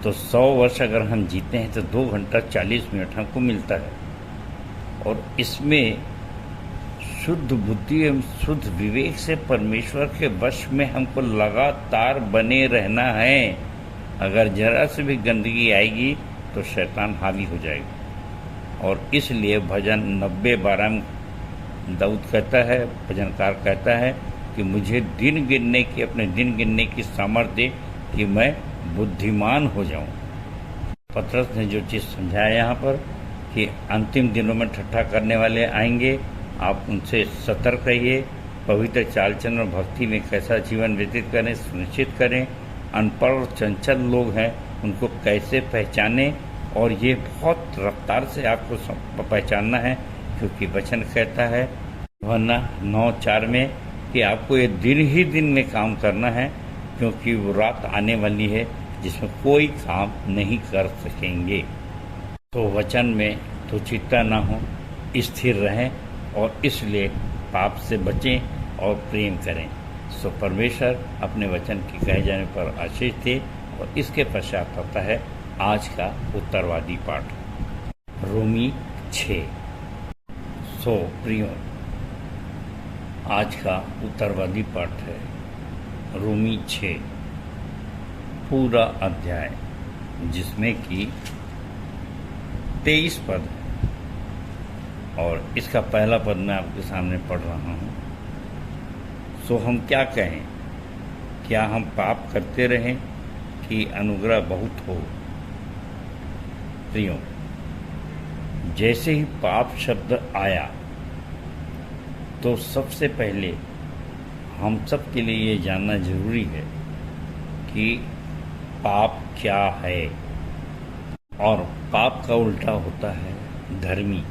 तो 100 वर्ष अगर हम जीते हैं तो 2 घंटा 40 मिनट हमको मिलता है। और इसमें शुद्ध बुद्धि एवं शुद्ध विवेक से परमेश्वर के वश में हमको लगातार बने रहना है। अगर जरा से भी गंदगी आएगी तो शैतान हावी हो जाएगा। और इसलिए भजन 90:12 में दाऊद कहता है, भजनकार कहता है कि मुझे अपने दिन गिनने की सामर्थ्य दे कि मैं बुद्धिमान हो जाऊं। पतरस ने जो चीज़ समझाया यहाँ पर कि अंतिम दिनों में ठट्ठा करने वाले आएंगे, आप उनसे सतर्क रहिए। पवित्र चाल चलन और भक्ति में कैसा जीवन व्यतीत करें सुनिश्चित करें। अनपढ़ और चंचल लोग हैं, उनको कैसे पहचानें। और ये बहुत रफ्तार से आपको पहचानना है क्योंकि वचन कहता है वरना 9:4 में कि आपको ये दिन ही दिन में काम करना है, क्योंकि वो रात आने वाली है जिसमें कोई काम नहीं कर सकेंगे। तो वचन में तो चिंता ना हो, स्थिर रहें और इसलिए पाप से बचें और प्रेम करें। सो परमेश्वर अपने वचन के कहे जाने पर आशीष दे। और इसके पश्चात आता है आज का उत्तरवादी पाठ, रोमी 6। सो प्रियो, आज का उत्तरवादी पाठ है रोमी 6 पूरा अध्याय, जिसमें कि 23 पद है और इसका पहला पद मैं आपके सामने पढ़ रहा हूँ। सो हम क्या कहें? क्या हम पाप करते रहें कि अनुग्रह बहुत हो? प्रियो, जैसे ही पाप शब्द आया तो सबसे पहले हम सब के लिए ये जानना जरूरी है कि पाप क्या है। और पाप का उल्टा होता है धर्मी।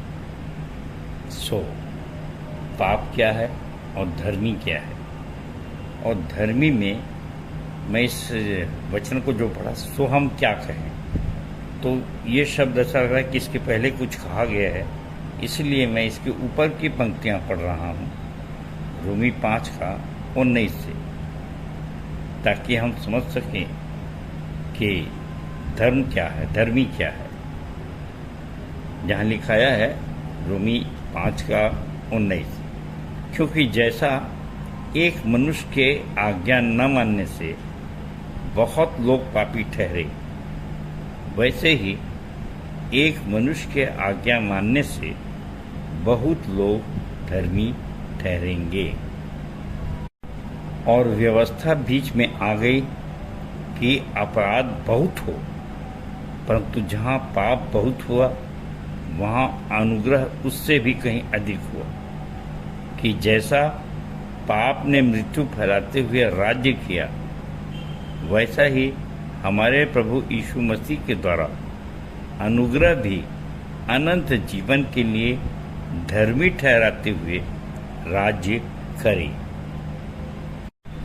सो पाप क्या है और धर्मी क्या है? और धर्मी में मैं इस वचन को जो पढ़ा, सो हम क्या कहें, तो ये शब्द ऐसा लग रहा है कि इसके पहले कुछ कहा गया है, इसलिए मैं इसके ऊपर की पंक्तियां पढ़ रहा हूँ, रोमी 5:19 से, ताकि हम समझ सकें कि धर्म क्या है, धर्मी क्या है। जहाँ लिखाया है रोमी 5:19, क्योंकि जैसा एक मनुष्य के आज्ञा न मानने से बहुत लोग पापी ठहरे, वैसे ही एक मनुष्य के आज्ञा मानने से बहुत लोग धर्मी ठहरेंगे। और व्यवस्था बीच में आ गई कि अपराध बहुत हो, परंतु जहाँ पाप बहुत हुआ वहाँ अनुग्रह उससे भी कहीं अधिक हुआ, कि जैसा पाप ने मृत्यु फैलाते हुए राज्य किया, वैसा ही हमारे प्रभु यीशु मसीह के द्वारा अनुग्रह भी अनंत जीवन के लिए धर्मी ठहराते हुए राज्य करे।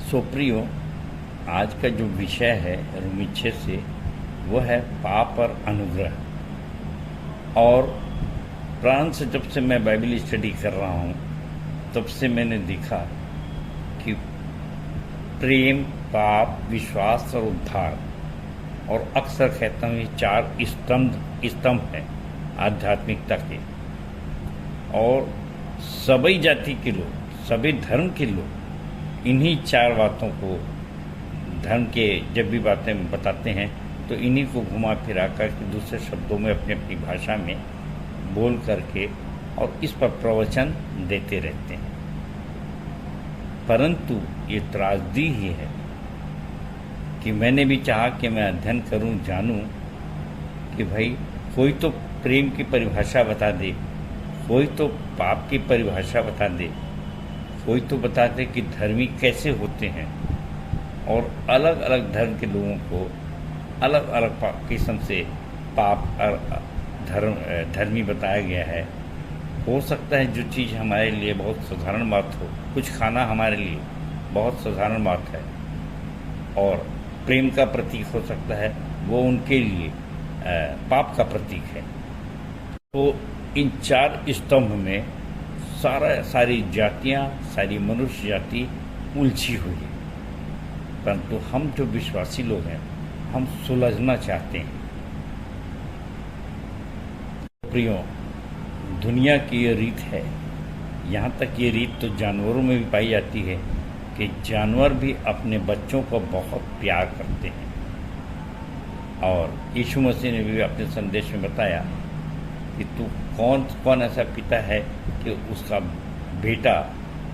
सो प्रियो, आज का जो विषय है रोमी 6 से, वो है पाप और अनुग्रह। और प्रारंभ से जब से मैं बाइबल स्टडी कर रहा हूँ तब से मैंने देखा कि प्रेम, पाप, विश्वास और उद्धार, और अक्सर कहता हूँ ये 4 स्तंभ हैं आध्यात्मिकता के। और सभी जाति के लोग, सभी धर्म के लोग इन्हीं 4 बातों को, धर्म के जब भी बातें बताते हैं तो इन्हीं को घुमा फिरा कर के दूसरे शब्दों में अपनी अपनी भाषा में बोल करके और इस पर प्रवचन देते रहते हैं। परंतु ये त्रासदी ही है कि मैंने भी चाहा कि मैं अध्ययन करूं, जानूं कि भाई कोई तो प्रेम की परिभाषा बता दे, कोई तो पाप की परिभाषा बता दे, कोई तो बता दे कि धर्मी कैसे होते हैं। और अलग अलग धर्म के लोगों को अलग अलग किस्म से पाप और धर्मी बताया गया है। हो सकता है जो चीज़ हमारे लिए बहुत साधारण बात हो, कुछ खाना हमारे लिए बहुत साधारण बात है और प्रेम का प्रतीक हो सकता है, वो उनके लिए पाप का प्रतीक है। तो इन 4 स्तंभ में सारी जातियाँ, सारी मनुष्य जाति उलझी हुई है। परंतु हम जो विश्वासी लोग हैं, हम सुलझना चाहते हैं। प्रियो, दुनिया की ये रीत है, यहाँ तक ये रीत तो जानवरों में भी पाई जाती है कि जानवर भी अपने बच्चों को बहुत प्यार करते हैं। और यीशु मसीह ने भी अपने संदेश में बताया कि तू कौन ऐसा पिता है कि उसका बेटा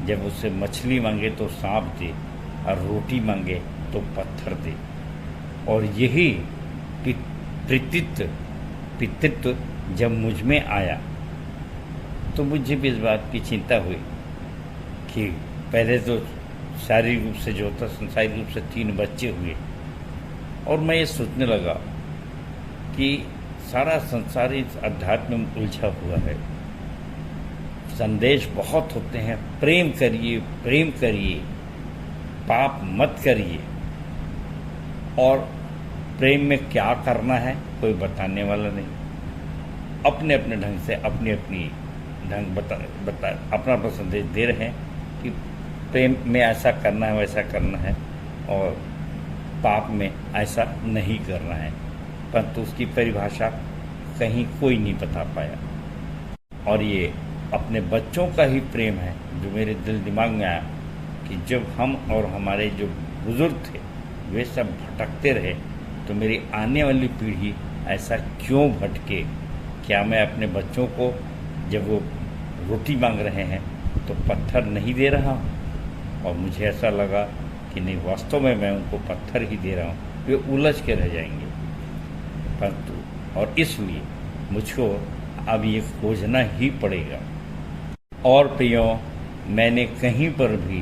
जब उससे मछली मांगे तो सांप दे और रोटी मांगे तो पत्थर दे। और यही पितृत्व जब मुझ में आया तो मुझे भी इस बात की चिंता हुई कि पहले तो शारीरिक रूप से जो होता, संसारिक रूप से 3 बच्चे हुए, और मैं ये सोचने लगा कि सारा संसार इस अध्यात्म में उलझा हुआ है। संदेश बहुत होते हैं, प्रेम करिए, प्रेम करिए, पाप मत करिए। और प्रेम में क्या करना है कोई बताने वाला नहीं। अपने अपने ढंग से अपनी अपनी ढंग बता अपना अपना संदेश दे रहे हैं कि प्रेम में ऐसा करना है, वैसा करना है, और पाप में ऐसा नहीं करना है, परंतु उसकी परिभाषा कहीं कोई नहीं बता पाया। और ये अपने बच्चों का ही प्रेम है जो मेरे दिल दिमाग में आया कि जब हम और हमारे जो बुजुर्ग थे वे सब भटकते रहे, तो मेरी आने वाली पीढ़ी ऐसा क्यों भटके। क्या मैं अपने बच्चों को जब वो रोटी मांग रहे हैं तो पत्थर नहीं दे रहा हूँ? और मुझे ऐसा लगा कि नहीं, वास्तव में मैं उनको पत्थर ही दे रहा हूँ, वे उलझ के रह जाएंगे। परंतु और इसलिए मुझको अब ये खोजना ही पड़ेगा। और प्रियो, मैंने कहीं पर भी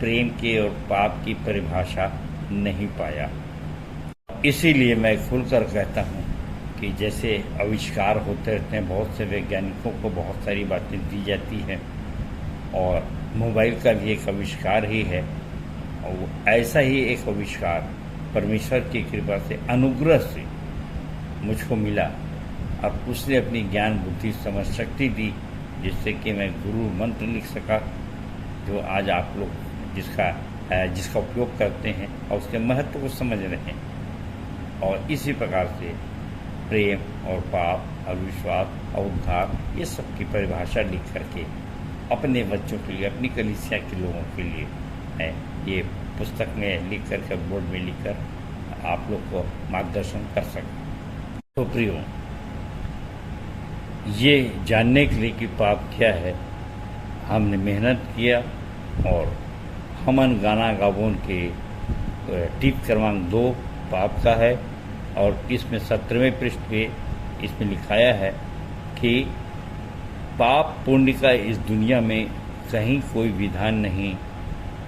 प्रेम के और पाप की परिभाषा नहीं पाया। इसीलिए मैं खुलकर कहता हूँ कि जैसे आविष्कार होते रहते हैं, बहुत से वैज्ञानिकों को बहुत सारी बातें दी जाती हैं, और मोबाइल का भी एक आविष्कार ही है, और ऐसा ही एक आविष्कार परमेश्वर की कृपा से, अनुग्रह से मुझको मिला, और उसने अपनी ज्ञान बुद्धि समझ शक्ति दी, जिससे कि मैं गुरु मंत्र लिख सका, जो आज आप लोग जिसका उपयोग करते हैं और उसके महत्व को समझ रहे हैं। और इसी प्रकार से प्रेम और पाप और विश्वास और उद्धार, ये सब की परिभाषा लिख करके अपने बच्चों के लिए, अपनी कलीसिया के लोगों के लिए है, ये पुस्तक में लिख कर, बोर्ड में लिख कर आप लोग को मार्गदर्शन कर सकें। तो प्रियो, ये जानने के लिए कि पाप क्या है, हमने मेहनत किया, और हमन गाना गाबोन के टिप क्रमांक 2 पाप का है, और इसमें 17वें पृष्ठ पे इसमें लिखाया है कि पाप पुण्य का इस दुनिया में कहीं कोई विधान नहीं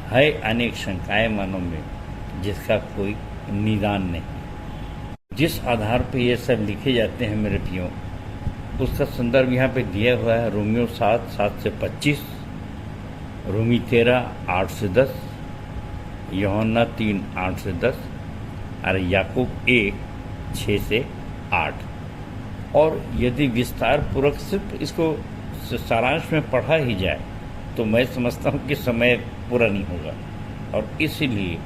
है, अनेक शंकाएं मानव में जिसका कोई निदान नहीं। जिस आधार पे ये सब लिखे जाते हैं मेरे प्रियो, उसका संदर्भ यहाँ पे दिया हुआ है। रोमियो 7 से 25, रोमी 13 8 से 10, यूहन्ना 3 8 से 10, और याकूब 1 6 से 8। और यदि विस्तार पूर्वक सिर्फ इसको सारांश में पढ़ा ही जाए तो मैं समझता हूँ कि समय पूरा नहीं होगा। और इसीलिए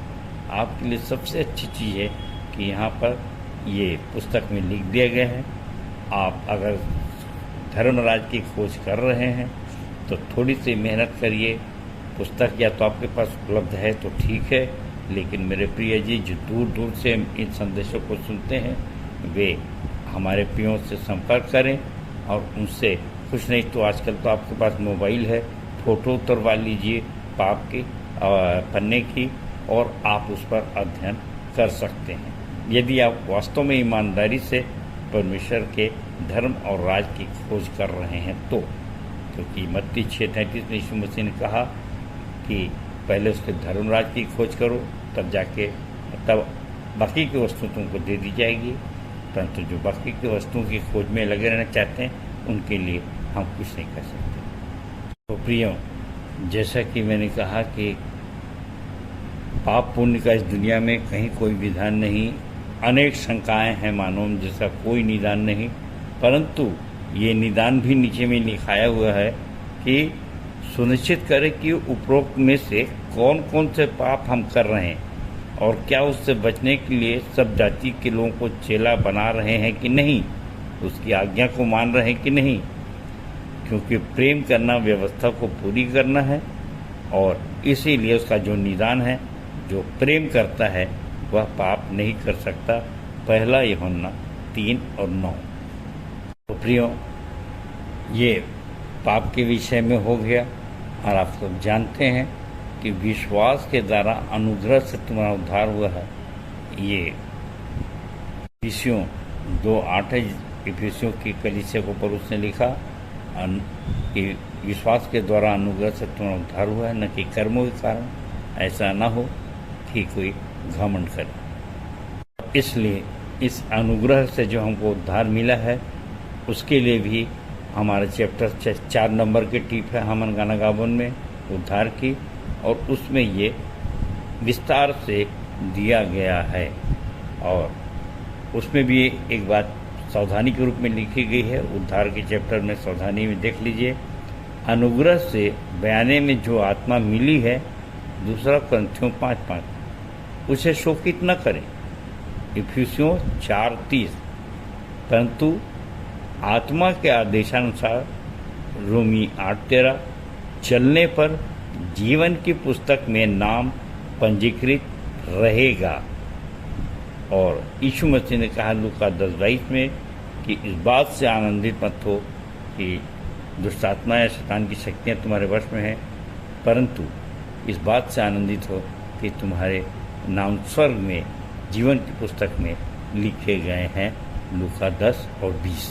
आपके लिए सबसे अच्छी चीज़ है कि यहाँ पर ये पुस्तक में लिख दिया गया है। आप अगर धर्मराज की खोज कर रहे हैं तो थोड़ी सी मेहनत करिए। पुस्तक या तो आपके पास उपलब्ध है तो ठीक है, लेकिन मेरे प्रिय जी जो दूर दूर से इन संदेशों को सुनते हैं, वे हमारे प्रियों से संपर्क करें और उनसे, कुछ नहीं तो आजकल तो आपके पास मोबाइल है, फ़ोटो उतरवा लीजिए पाप के पन्ने की, और आप उस पर अध्ययन कर सकते हैं। यदि आप वास्तव में ईमानदारी से परमेश्वर के धर्म और राज की खोज कर रहे हैं तो, क्योंकि मत्ती 6:33 में यीशु मसीह ने कहा कि पहले उसके धर्मराज की खोज करो, तब बाकी की वस्तु तुमको दे दी जाएगी। परंतु जो बाकी की वस्तुओं की खोज में लगे रहना चाहते हैं, उनके लिए हम कुछ नहीं कर सकते। तो प्रियो, जैसा कि मैंने कहा कि पाप पुण्य का इस दुनिया में कहीं कोई विधान नहीं, अनेक शंकाएं हैं मानव में जिसका कोई निदान नहीं, परंतु ये निदान भी नीचे में लिखाया हुआ है कि सुनिश्चित करें कि उपरोक्त में से कौन कौन से पाप हम कर रहे हैं, और क्या उससे बचने के लिए सब जाति के लोगों को चेला बना रहे हैं कि नहीं, उसकी आज्ञा को मान रहे हैं कि नहीं। क्योंकि प्रेम करना व्यवस्था को पूरी करना है, और इसीलिए उसका जो निदान है, जो प्रेम करता है वह पाप नहीं कर सकता। 1 यूहन्ना 3 और 9। तो प्रियो, ये पाप के विषय में हो गया। और आप सब जानते हैं कि विश्वास के द्वारा अनुग्रह से तुम्हारा उद्धार हुआ है। ये इफिसियों 2:8 है। इफिसियों की कलीसिया को पौलुस ने लिखा कि विश्वास के द्वारा अनुग्रह से तुम्हारा उद्धार हुआ है, न कि कर्मों के कारण, ऐसा न हो कि कोई घमंड करे। इसलिए इस अनुग्रह से जो हमको उद्धार मिला है, उसके लिए भी हमारे चैप्टर 4 नंबर की टिप है हमन गाना गावन में उद्धार की, और उसमें ये विस्तार से दिया गया है। और उसमें भी एक बात सावधानी के रूप में लिखी गई है। उद्धार के चैप्टर में सावधानी में देख लीजिए, अनुग्रह से बयाने में जो आत्मा मिली है, दूसरा ग्रंथियों 5:5, उसे शोकित न करें। इफिसियों 4:30, परंतु आत्मा के आदेशानुसार रोमी 8:13, चलने पर जीवन की पुस्तक में नाम पंजीकृत रहेगा। और यीशु मसीह ने कहा लूका 10:22 में कि इस बात से आनंदित मत हो कि दुष्ट आत्मा या शैतान की शक्तियाँ तुम्हारे वश में हैं, परंतु इस बात से आनंदित हो कि तुम्हारे नाम स्वर्ग में जीवन की पुस्तक में लिखे गए हैं। लूका 10 और 20।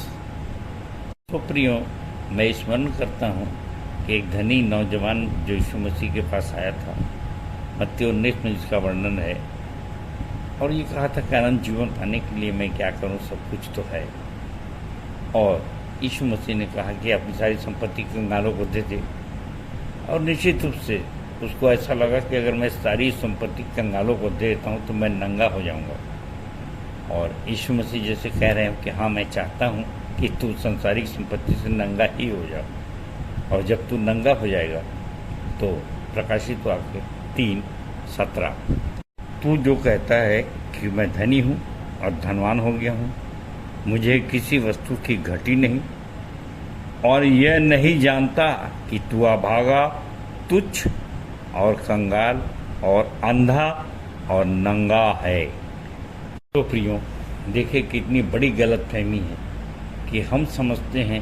तो प्रियो, मैं स्मरण करता हूँ कि एक धनी नौजवान जो यीशु मसीह के पास आया था, मत्ती 19 में जिसका वर्णन है, और ये कहा था कि अनंत जीवन पाने के लिए मैं क्या करूं, सब कुछ तो है। और यीशु मसीह ने कहा कि अपनी सारी संपत्ति कंगालों को दे दे। और निश्चित रूप से उसको ऐसा लगा कि अगर मैं सारी संपत्ति कंगालों को दे देता हूँ तो मैं नंगा हो जाऊँगा। और यीशु मसीह जैसे कह रहे हैं कि हाँ, मैं चाहता हूँ कि तू संसारिक संपत्ति से नंगा ही हो जा, और जब तू नंगा हो जाएगा तो प्रकाशित वाक्य 3:17, तू जो कहता है कि मैं धनी हूँ और धनवान हो गया हूँ, मुझे किसी वस्तु की घटी नहीं, और यह नहीं जानता कि तू अभागा, तुच्छ और कंगाल और अंधा और नंगा है। तो प्रियो, देखिए कितनी बड़ी गलतफहमी है कि हम समझते हैं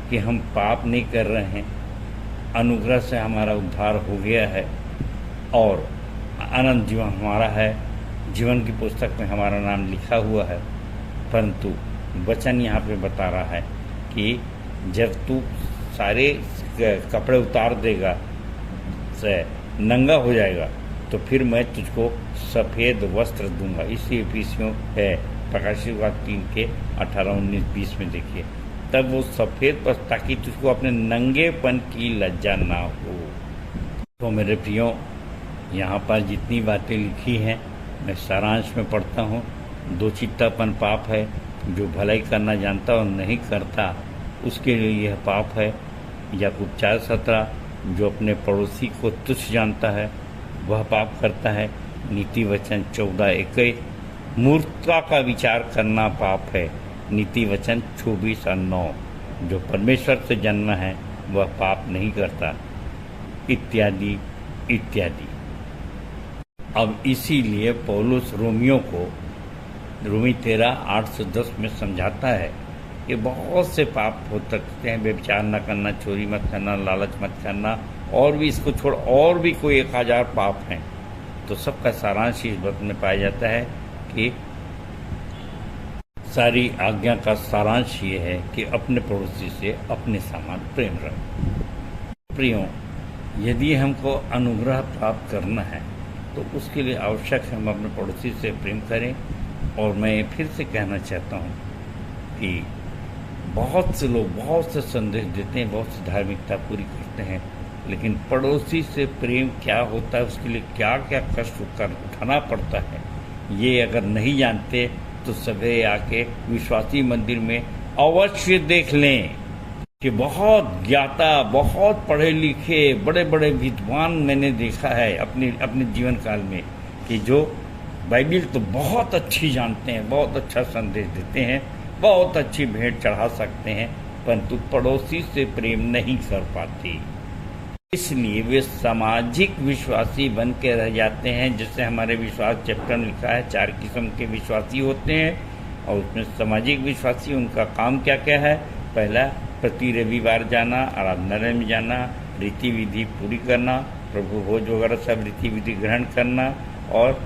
कि हम पाप नहीं कर रहे हैं, अनुग्रह से हमारा उद्धार हो गया है और अनंत जीवन हमारा है, जीवन की पुस्तक में हमारा नाम लिखा हुआ है। परंतु वचन यहाँ पे बता रहा है कि जब तू सारे कपड़े उतार देगा, से नंगा हो जाएगा, तो फिर मैं तुझको सफ़ेद वस्त्र दूंगा। इसलिए इफिसियों है प्रकाशित वाक्य 3 के 18, 19, 20 में देखिए, तब वो सफ़ेद वस्त्र, ताकि तुझको अपने नंगेपन की लज्जा ना हो। तो मेरे प्रियो, यहाँ पर जितनी बातें लिखी हैं मैं सारांश में पढ़ता हूँ। दो चित्तापन पाप है, जो भलाई करना जानता और नहीं करता उसके लिए यह पाप है। याकूब 4:17, जो अपने पड़ोसी को तुच्छ जानता है वह पाप करता है। नीति वचन 14:21, मूर्खता का विचार करना पाप है। नीति वचन 24:9, जो परमेश्वर से जन्मा है वह पाप नहीं करता, इत्यादि इत्यादि। अब इसीलिए पौलुस रोमियों को रोमी 13:8-10 में समझाता है कि बहुत से पाप हो सकते हैं, व्यभिचार न करना, चोरी मत करना, लालच मत करना, और भी इसको छोड़ और भी कोई 1000 पाप हैं। तो सबका सारांश इस बात में पाया जाता है कि सारी आज्ञा का सारांश ये है कि अपने पड़ोसी से अपने समान प्रेम रखें। प्रियो, यदि हमको अनुग्रह प्राप्त करना है तो उसके लिए आवश्यक है हम अपने पड़ोसी से प्रेम करें। और मैं फिर से कहना चाहता हूँ कि बहुत से लोग बहुत से संदेश देते हैं, बहुत सी धार्मिकता पूरी करते हैं, लेकिन पड़ोसी से प्रेम क्या होता है, उसके लिए क्या क्या कष्ट उठाना पड़ता है, ये अगर नहीं जानते तो सवेरे आके विश्वासी मंदिर में अवश्य देख लें कि बहुत ज्ञाता, बहुत पढ़े लिखे, बड़े बड़े विद्वान मैंने देखा है अपने जीवन काल में, कि जो बाइबिल तो बहुत अच्छी जानते हैं, बहुत अच्छा संदेश देते हैं, बहुत अच्छी भेंट चढ़ा सकते हैं, परंतु पड़ोसी से प्रेम नहीं कर पाते। इसलिए वे सामाजिक विश्वासी बन के रह जाते हैं। जैसे हमारे विश्वास चैप्टर में लिखा है 4 किस्म के विश्वासी होते हैं, और उसमें सामाजिक विश्वासी, उनका काम क्या क्या है। पहला, प्रति रविवार जाना, आराधनालय में जाना, रीति विधि पूरी करना, प्रभु भोज वगैरह सब रीति विधि ग्रहण करना, और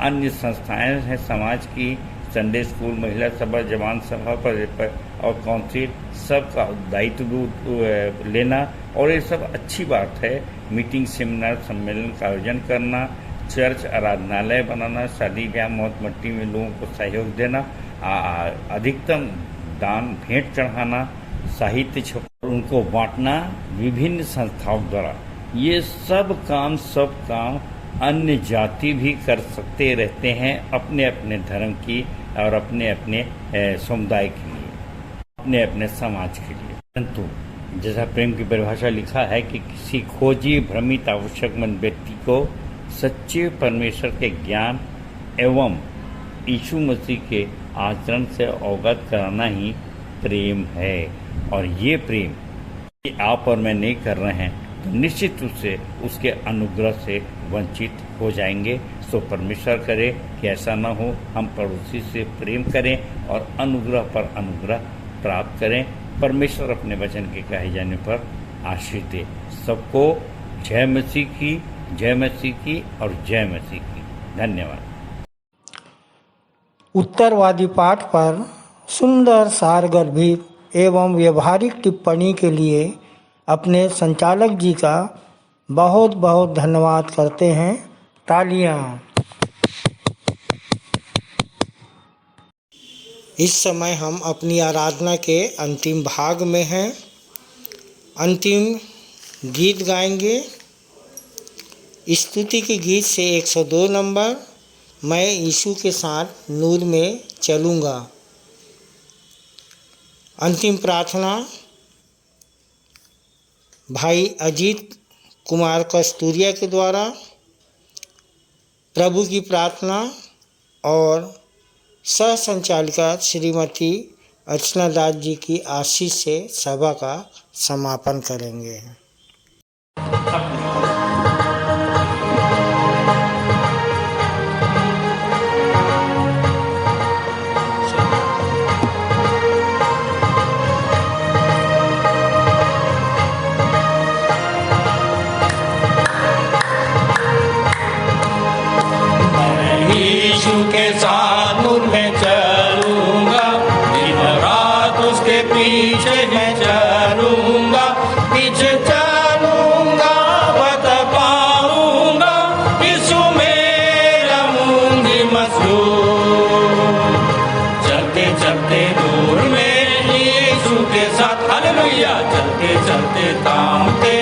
अन्य संस्थाएं हैं समाज की, संडे स्कूल, महिला सभा, जवान सभा पर और काउंसिल, सबका दायित्व लेना। और ये सब अच्छी बात है। मीटिंग, सेमिनार, सम्मेलन का आयोजन करना, चर्च, आराधनालय बनाना, शादी ब्याह, मौत मट्टी में लोगों को सहयोग देना, अधिकतम दान भेंट चढ़ाना, साहित्य छपा, उनको बांटना विभिन्न संस्थाओं द्वारा, ये सब काम अन्य जाति भी कर सकते रहते हैं अपने अपने धर्म की और अपने अपने समुदाय के लिए, अपने अपने समाज के लिए। परंतु जैसा प्रेम की परिभाषा लिखा है कि किसी खोजी भ्रमित आवश्यकमंद व्यक्ति को सच्चे परमेश्वर के ज्ञान एवं यीशु मसीह के आचरण से अवगत कराना ही प्रेम है। और ये प्रेम आप और मैं नहीं कर रहे हैं तो निश्चित रूप से उसके अनुग्रह से वंचित हो जाएंगे। सो परमेश्वर करे कि ऐसा न हो, हम पड़ोसी से प्रेम करें और अनुग्रह पर अनुग्रह प्राप्त करें। परमेश्वर अपने वचन के कहे जाने पर आशीष दे। सबको जय मसीह की, जय मसीह की और जय मसीह की। धन्यवाद। उत्तरवादी पाठ पर सुंदर सारगर्भित एवं व्यवहारिक टिप्पणी के लिए अपने संचालक जी का बहुत बहुत धन्यवाद करते हैं। तालियां। इस समय हम अपनी आराधना के अंतिम भाग में हैं। अंतिम गीत गाएंगे। स्तुति के गीत से 102 नंबर, मैं यीशु के साथ नूर में चलूँगा। अंतिम प्रार्थना भाई अजीत कुमार कस्तूरिया के द्वारा। प्रभु की प्रार्थना और सह संचालिका श्रीमती अर्चना दास जी की आशीष से सभा का समापन करेंगे। यीशु के साथ नूर में चलूंगा, दिन रात उसके पीछे मैं चलूंगा, पीछे चलूंगा बता पाऊंगा, यीशु मेरा मूंगी मसलूम। चलते चलते नूर में यीशु के साथ, हालेलुया। चलते चलते थामते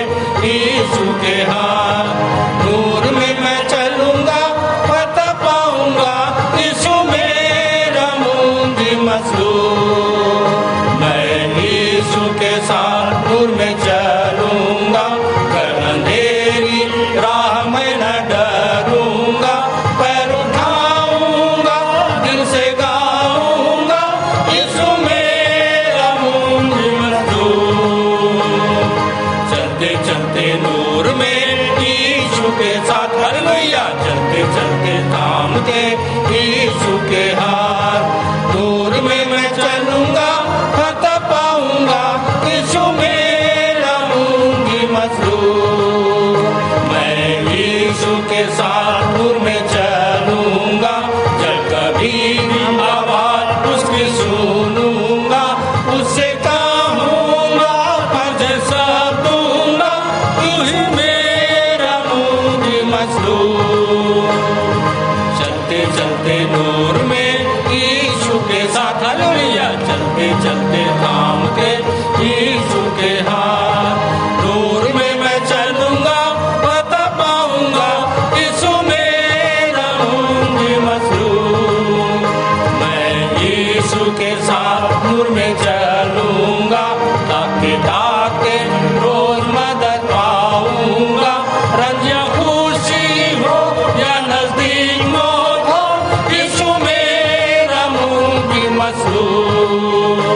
यीशु के हाथ, नूर में मैं चलूंगा मैं यीशु के साथ नूर में चलूंगा, अंधेरी राह में न डरूंगा, पैर उठाऊंगा दिल से गाऊंगा, यीशु मेरा मुंजी मजदूर। चलते चलते नूर में यीशु के साथ, हालेलुया। चलते चलते थामते यीशु के हाथ, नूर में मैं चलूंगा फतह पाऊंगा, यीशु मेरा मूंगी मसलूम। मैं यीशु के साथ नूर में चलूंगा, जब कभी भी आवाज उसकी सुनूंगा, उससे कहूंगा फर्ज सब दूंगा, तू ही मेरा मूंगी मसलूम। चलते चलते नूर में यीशु के साथ, हालेलुया। चलते चलते थाम के यीशु के हाथ, नूर में मैं चलूंगा बता पाऊंगा, यीशु मेरा मूंगी मसलूम। मैं यीशु के साथ नूर में चलूंगा, ताके ताके रोज मदद पाऊंगा, रंजिया खुशी हो या नजदीक मौत हो, यीशु मेरा मूंगी मसलूम।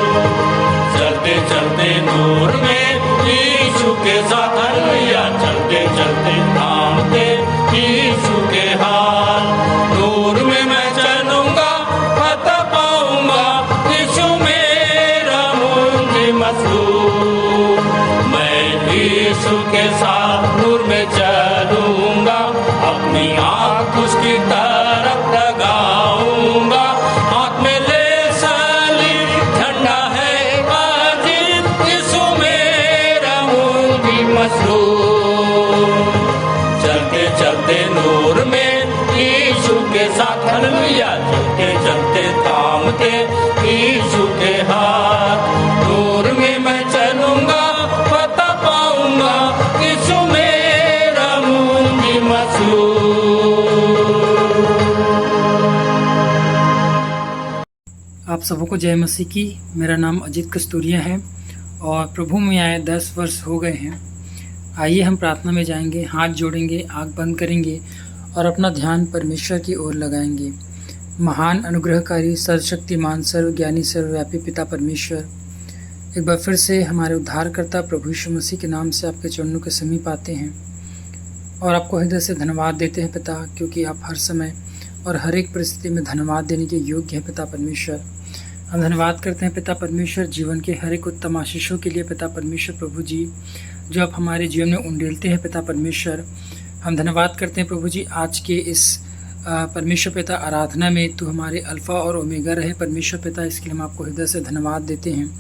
चलते चलते नूर में यीशु के साथ, हालेलुया। चलते चलते थामते यीशु के हाथ, नूर में मैं चलूंगा फतह पाऊंगा, यीशु मेरा मूंगी मसलूम। मैं यीशु के साथ नूर में चलूंगा, अपनी आँख उसकी तरफ लगाऊंगा, हाथ में ले सली ठंडा है बाजी, यीशु मेरा मूंगी मसलूम। चलते चलते नूर में यीशु के साथ, हालेलुया। चलते चलते थामते यीशु के हाथ, नूर में मैं सबको जय मसीह की। मेरा नाम अजीत कस्तूरिया है और प्रभु में आए 10 वर्ष हो गए हैं। आइए हम प्रार्थना में जाएंगे, हाथ जोड़ेंगे, आँख बंद करेंगे और अपना ध्यान परमेश्वर की ओर लगाएंगे। महान अनुग्रहकारी, सर्वशक्तिमान, सर्वज्ञानी, सर्वव्यापी पिता परमेश्वर, एक बार फिर से हमारे उद्धारकर्ता प्रभु यीशु मसीह के नाम से आपके चरणों के समीप आते हैं और आपको हृदय से धन्यवाद देते हैं पिता, क्योंकि आप हर समय और हर एक परिस्थिति में धन्यवाद देने के योग्य हैं पिता परमेश्वर। हम धन्यवाद करते हैं पिता परमेश्वर जीवन के हर एक उत्तम आशीषों के लिए पिता परमेश्वर प्रभु जी, जो आप हमारे जीवन में उंडेलते हैं पिता परमेश्वर। हम धन्यवाद करते हैं प्रभु जी आज के इस परमेश्वर पिता आराधना में तू हमारे अल्फ़ा और ओमेगा रहे परमेश्वर पिता, इसके लिए हम आपको हृदय से धन्यवाद देते हैं।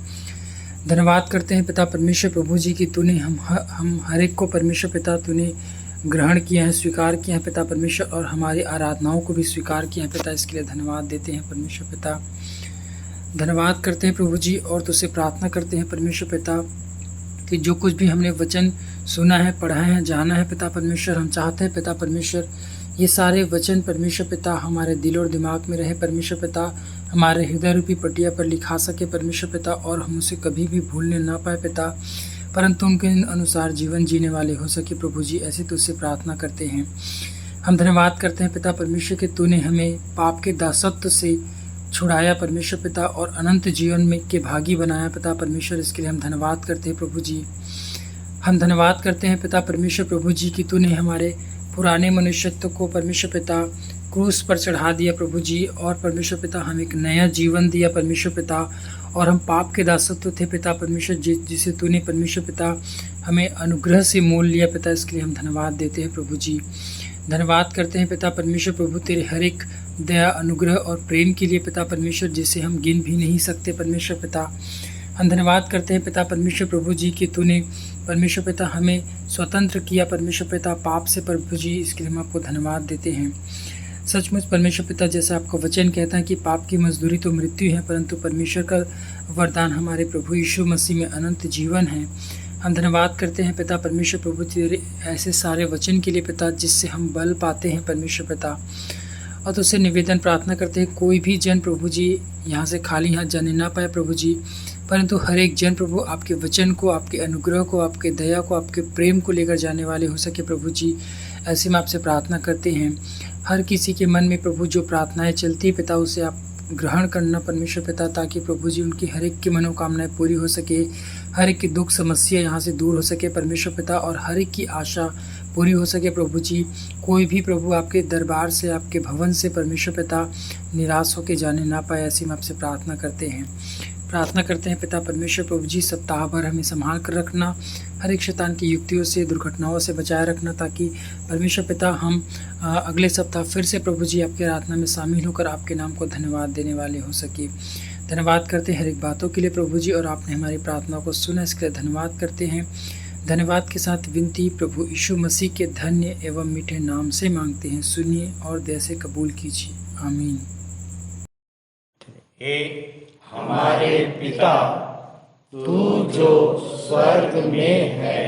धन्यवाद करते हैं पिता परमेश्वर प्रभु जी कि तूने हम हर एक को परमेश्वर पिता तूने ग्रहण किया है, स्वीकार किया है पिता परमेश्वर, और हमारी आराधनाओं को भी स्वीकार किया है पिता, इसके लिए धन्यवाद देते हैं परमेश्वर पिता। धन्यवाद करते हैं प्रभु जी और तुझसे प्रार्थना करते हैं परमेश्वर पिता कि जो कुछ भी हमने वचन सुना है, पढ़ा है, जाना है पिता परमेश्वर, हम चाहते हैं पिता परमेश्वर ये सारे वचन परमेश्वर पिता हमारे दिल और दिमाग में रहे परमेश्वर पिता, हमारे हृदय रूपी पटिया पर लिखा सके परमेश्वर पिता, और हम उसे कभी भी भूलने ना पाए पिता, परंतु उनके अनुसार जीवन जीने वाले हो सके प्रभु जी, ऐसे तुझसे प्रार्थना करते हैं। हम धन्यवाद करते हैं पिता परमेश्वर कि तूने हमें पाप के दासत्व से छुड़ाया परमेश्वर पिता और अनंत जीवन में के भागी बनाया पिता परमेश्वर, इसके लिए हम धन्यवाद करते हैं प्रभु जी। हम धन्यवाद करते हैं पिता परमेश्वर प्रभु जी कि तूने हमारे पुराने मनुष्यत्व को परमेश्वर पिता क्रूस पर चढ़ा दिया प्रभु जी, और परमेश्वर पिता हम एक नया जीवन दिया परमेश्वर पिता, और हम पाप के दासत्व थे पिता परमेश्वर जिसे तूने परमेश्वर पिता हमें अनुग्रह से मोल लिया पिता, इसके लिए हम धन्यवाद देते हैं प्रभु जी। धन्यवाद करते हैं पिता परमेश्वर प्रभु तेरे हर एक दया, अनुग्रह और प्रेम के लिए पिता परमेश्वर, जिसे हम गिन भी नहीं सकते परमेश्वर पिता। हम धन्यवाद करते हैं पिता परमेश्वर प्रभु जी कि तूने परमेश्वर पिता हमें स्वतंत्र किया परमेश्वर पिता पाप से प्रभु जी, इसके लिए हम आपको धन्यवाद देते हैं। सचमुच परमेश्वर पिता जैसा आपका वचन कहता है कि पाप की मजदूरी तो मृत्यु है, परंतु परमेश्वर का वरदान हमारे प्रभु यीशु मसीह में अनंत जीवन है। हम धन्यवाद करते हैं पिता परमेश्वर प्रभु तेरे ऐसे सारे वचन के लिए पिता, जिससे हम बल पाते हैं परमेश्वर पिता, और तुझसे निवेदन प्रार्थना करते हैं कोई भी जन प्रभु जी यहाँ से खाली हाथ जाने ना पाए प्रभु जी, परंतु हर एक जन प्रभु आपके वचन को, आपके अनुग्रह को, आपके दया को, आपके प्रेम को लेकर जाने वाले हो सके प्रभु जी, ऐसे में आपसे प्रार्थना करते हैं। हर किसी के मन में प्रभु जो प्रार्थनाएं चलती है पिता, उसे आप ग्रहण करना परमेश्वर पिता, ताकि प्रभु जी उनकी हर एक की मनोकामनाएं पूरी हो सके, हर एक की दुख समस्या यहाँ से दूर हो सके परमेश्वर पिता, और हर एक की आशा पूरी हो सके प्रभु जी। कोई भी प्रभु आपके दरबार से, आपके भवन से परमेश्वर पिता निराश होकर जाने ना पाए, ऐसी में आपसे प्रार्थना करते हैं। प्रार्थना करते हैं पिता परमेश्वर प्रभु जी सप्ताह भर हमें संभाल कर रखना, हर एक शैतान की युक्तियों से, दुर्घटनाओं से बचाए रखना, ताकि परमेश्वर पिता हम अगले सप्ताह फिर से प्रभु जी आपके आराधना में शामिल होकर आपके नाम को धन्यवाद देने वाले हो सके। धन्यवाद करते हैं हर एक बातों के लिए प्रभु जी, और आपने हमारी प्रार्थनाओं को सुना, इसके लिए धन्यवाद करते हैं। धन्यवाद के साथ विनती प्रभु यीशु मसीह के धन्य एवं मीठे नाम से मांगते हैं, सुनिए और दया से कबूल कीजिए, आमीन। हमारे पिता, तू जो स्वर्ग में है,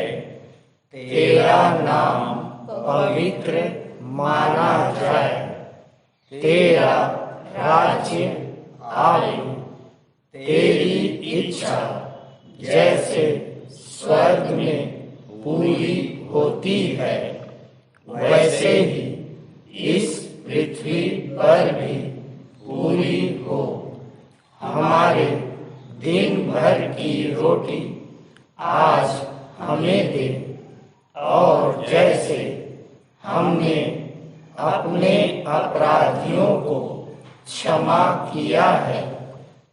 तेरा नाम पवित्र माना जाए, तेरा राज्य आए, तेरी इच्छा जैसे स्वर्ग में पूरी होती है, वैसे ही इस पृथ्वी पर भी पूरी हो। हमारे दिन भर की रोटी आज हमें दे, और जैसे हमने अपने अपराधियों को क्षमा किया है,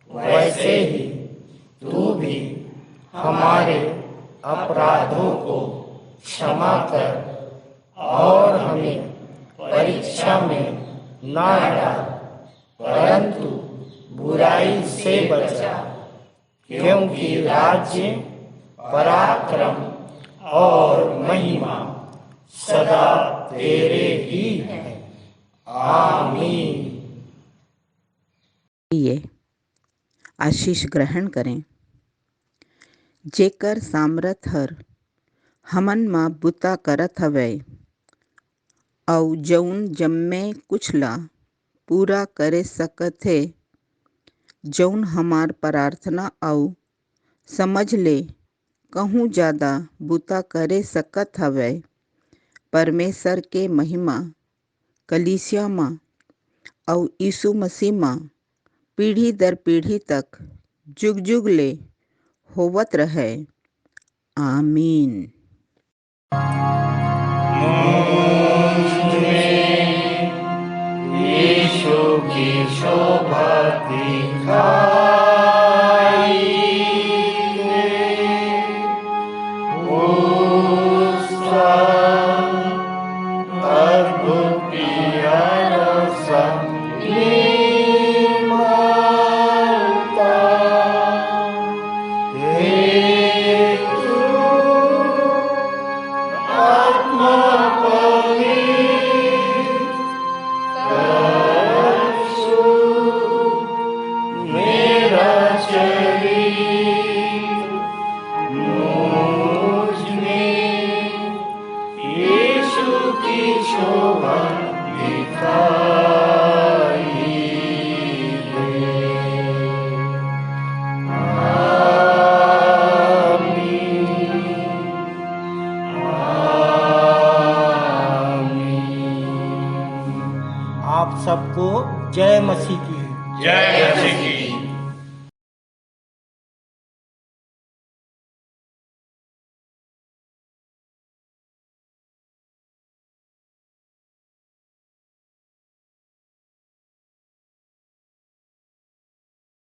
वैसे ही तू भी हमारे अपराधों को क्षमा कर, और हमें परीक्षा में ना डाल, परंतु बुराई से बचा, क्योंकि राज्य, पराक्रम और महिमा सदा तेरे ही है, आमीन। ये आशीष ग्रहण करें। जेकर सामर्थ हर हमन मा बुता करत हवै, अउ जउन जम्मे कुछ ला पूरा करे सकत है, जौन हमार प्रार्थना आउ समझ ले कहूँ ज़्यादा बुता करे सकत हवै। परमेश्वर के महिमा कलीसिया माँ और यीशु मसीह माँ पीढ़ी दर पीढ़ी तक जुग जुग ले होवत रहे। आमीन। यीशु की शोभा दिखाई उसका अद्भुत प्यारा माता हेतु आत्मा मेरा शरीर मुझ में यीशु की शोभा दिखाई दे। आप सबको जय मसीह की। जय मसीह की।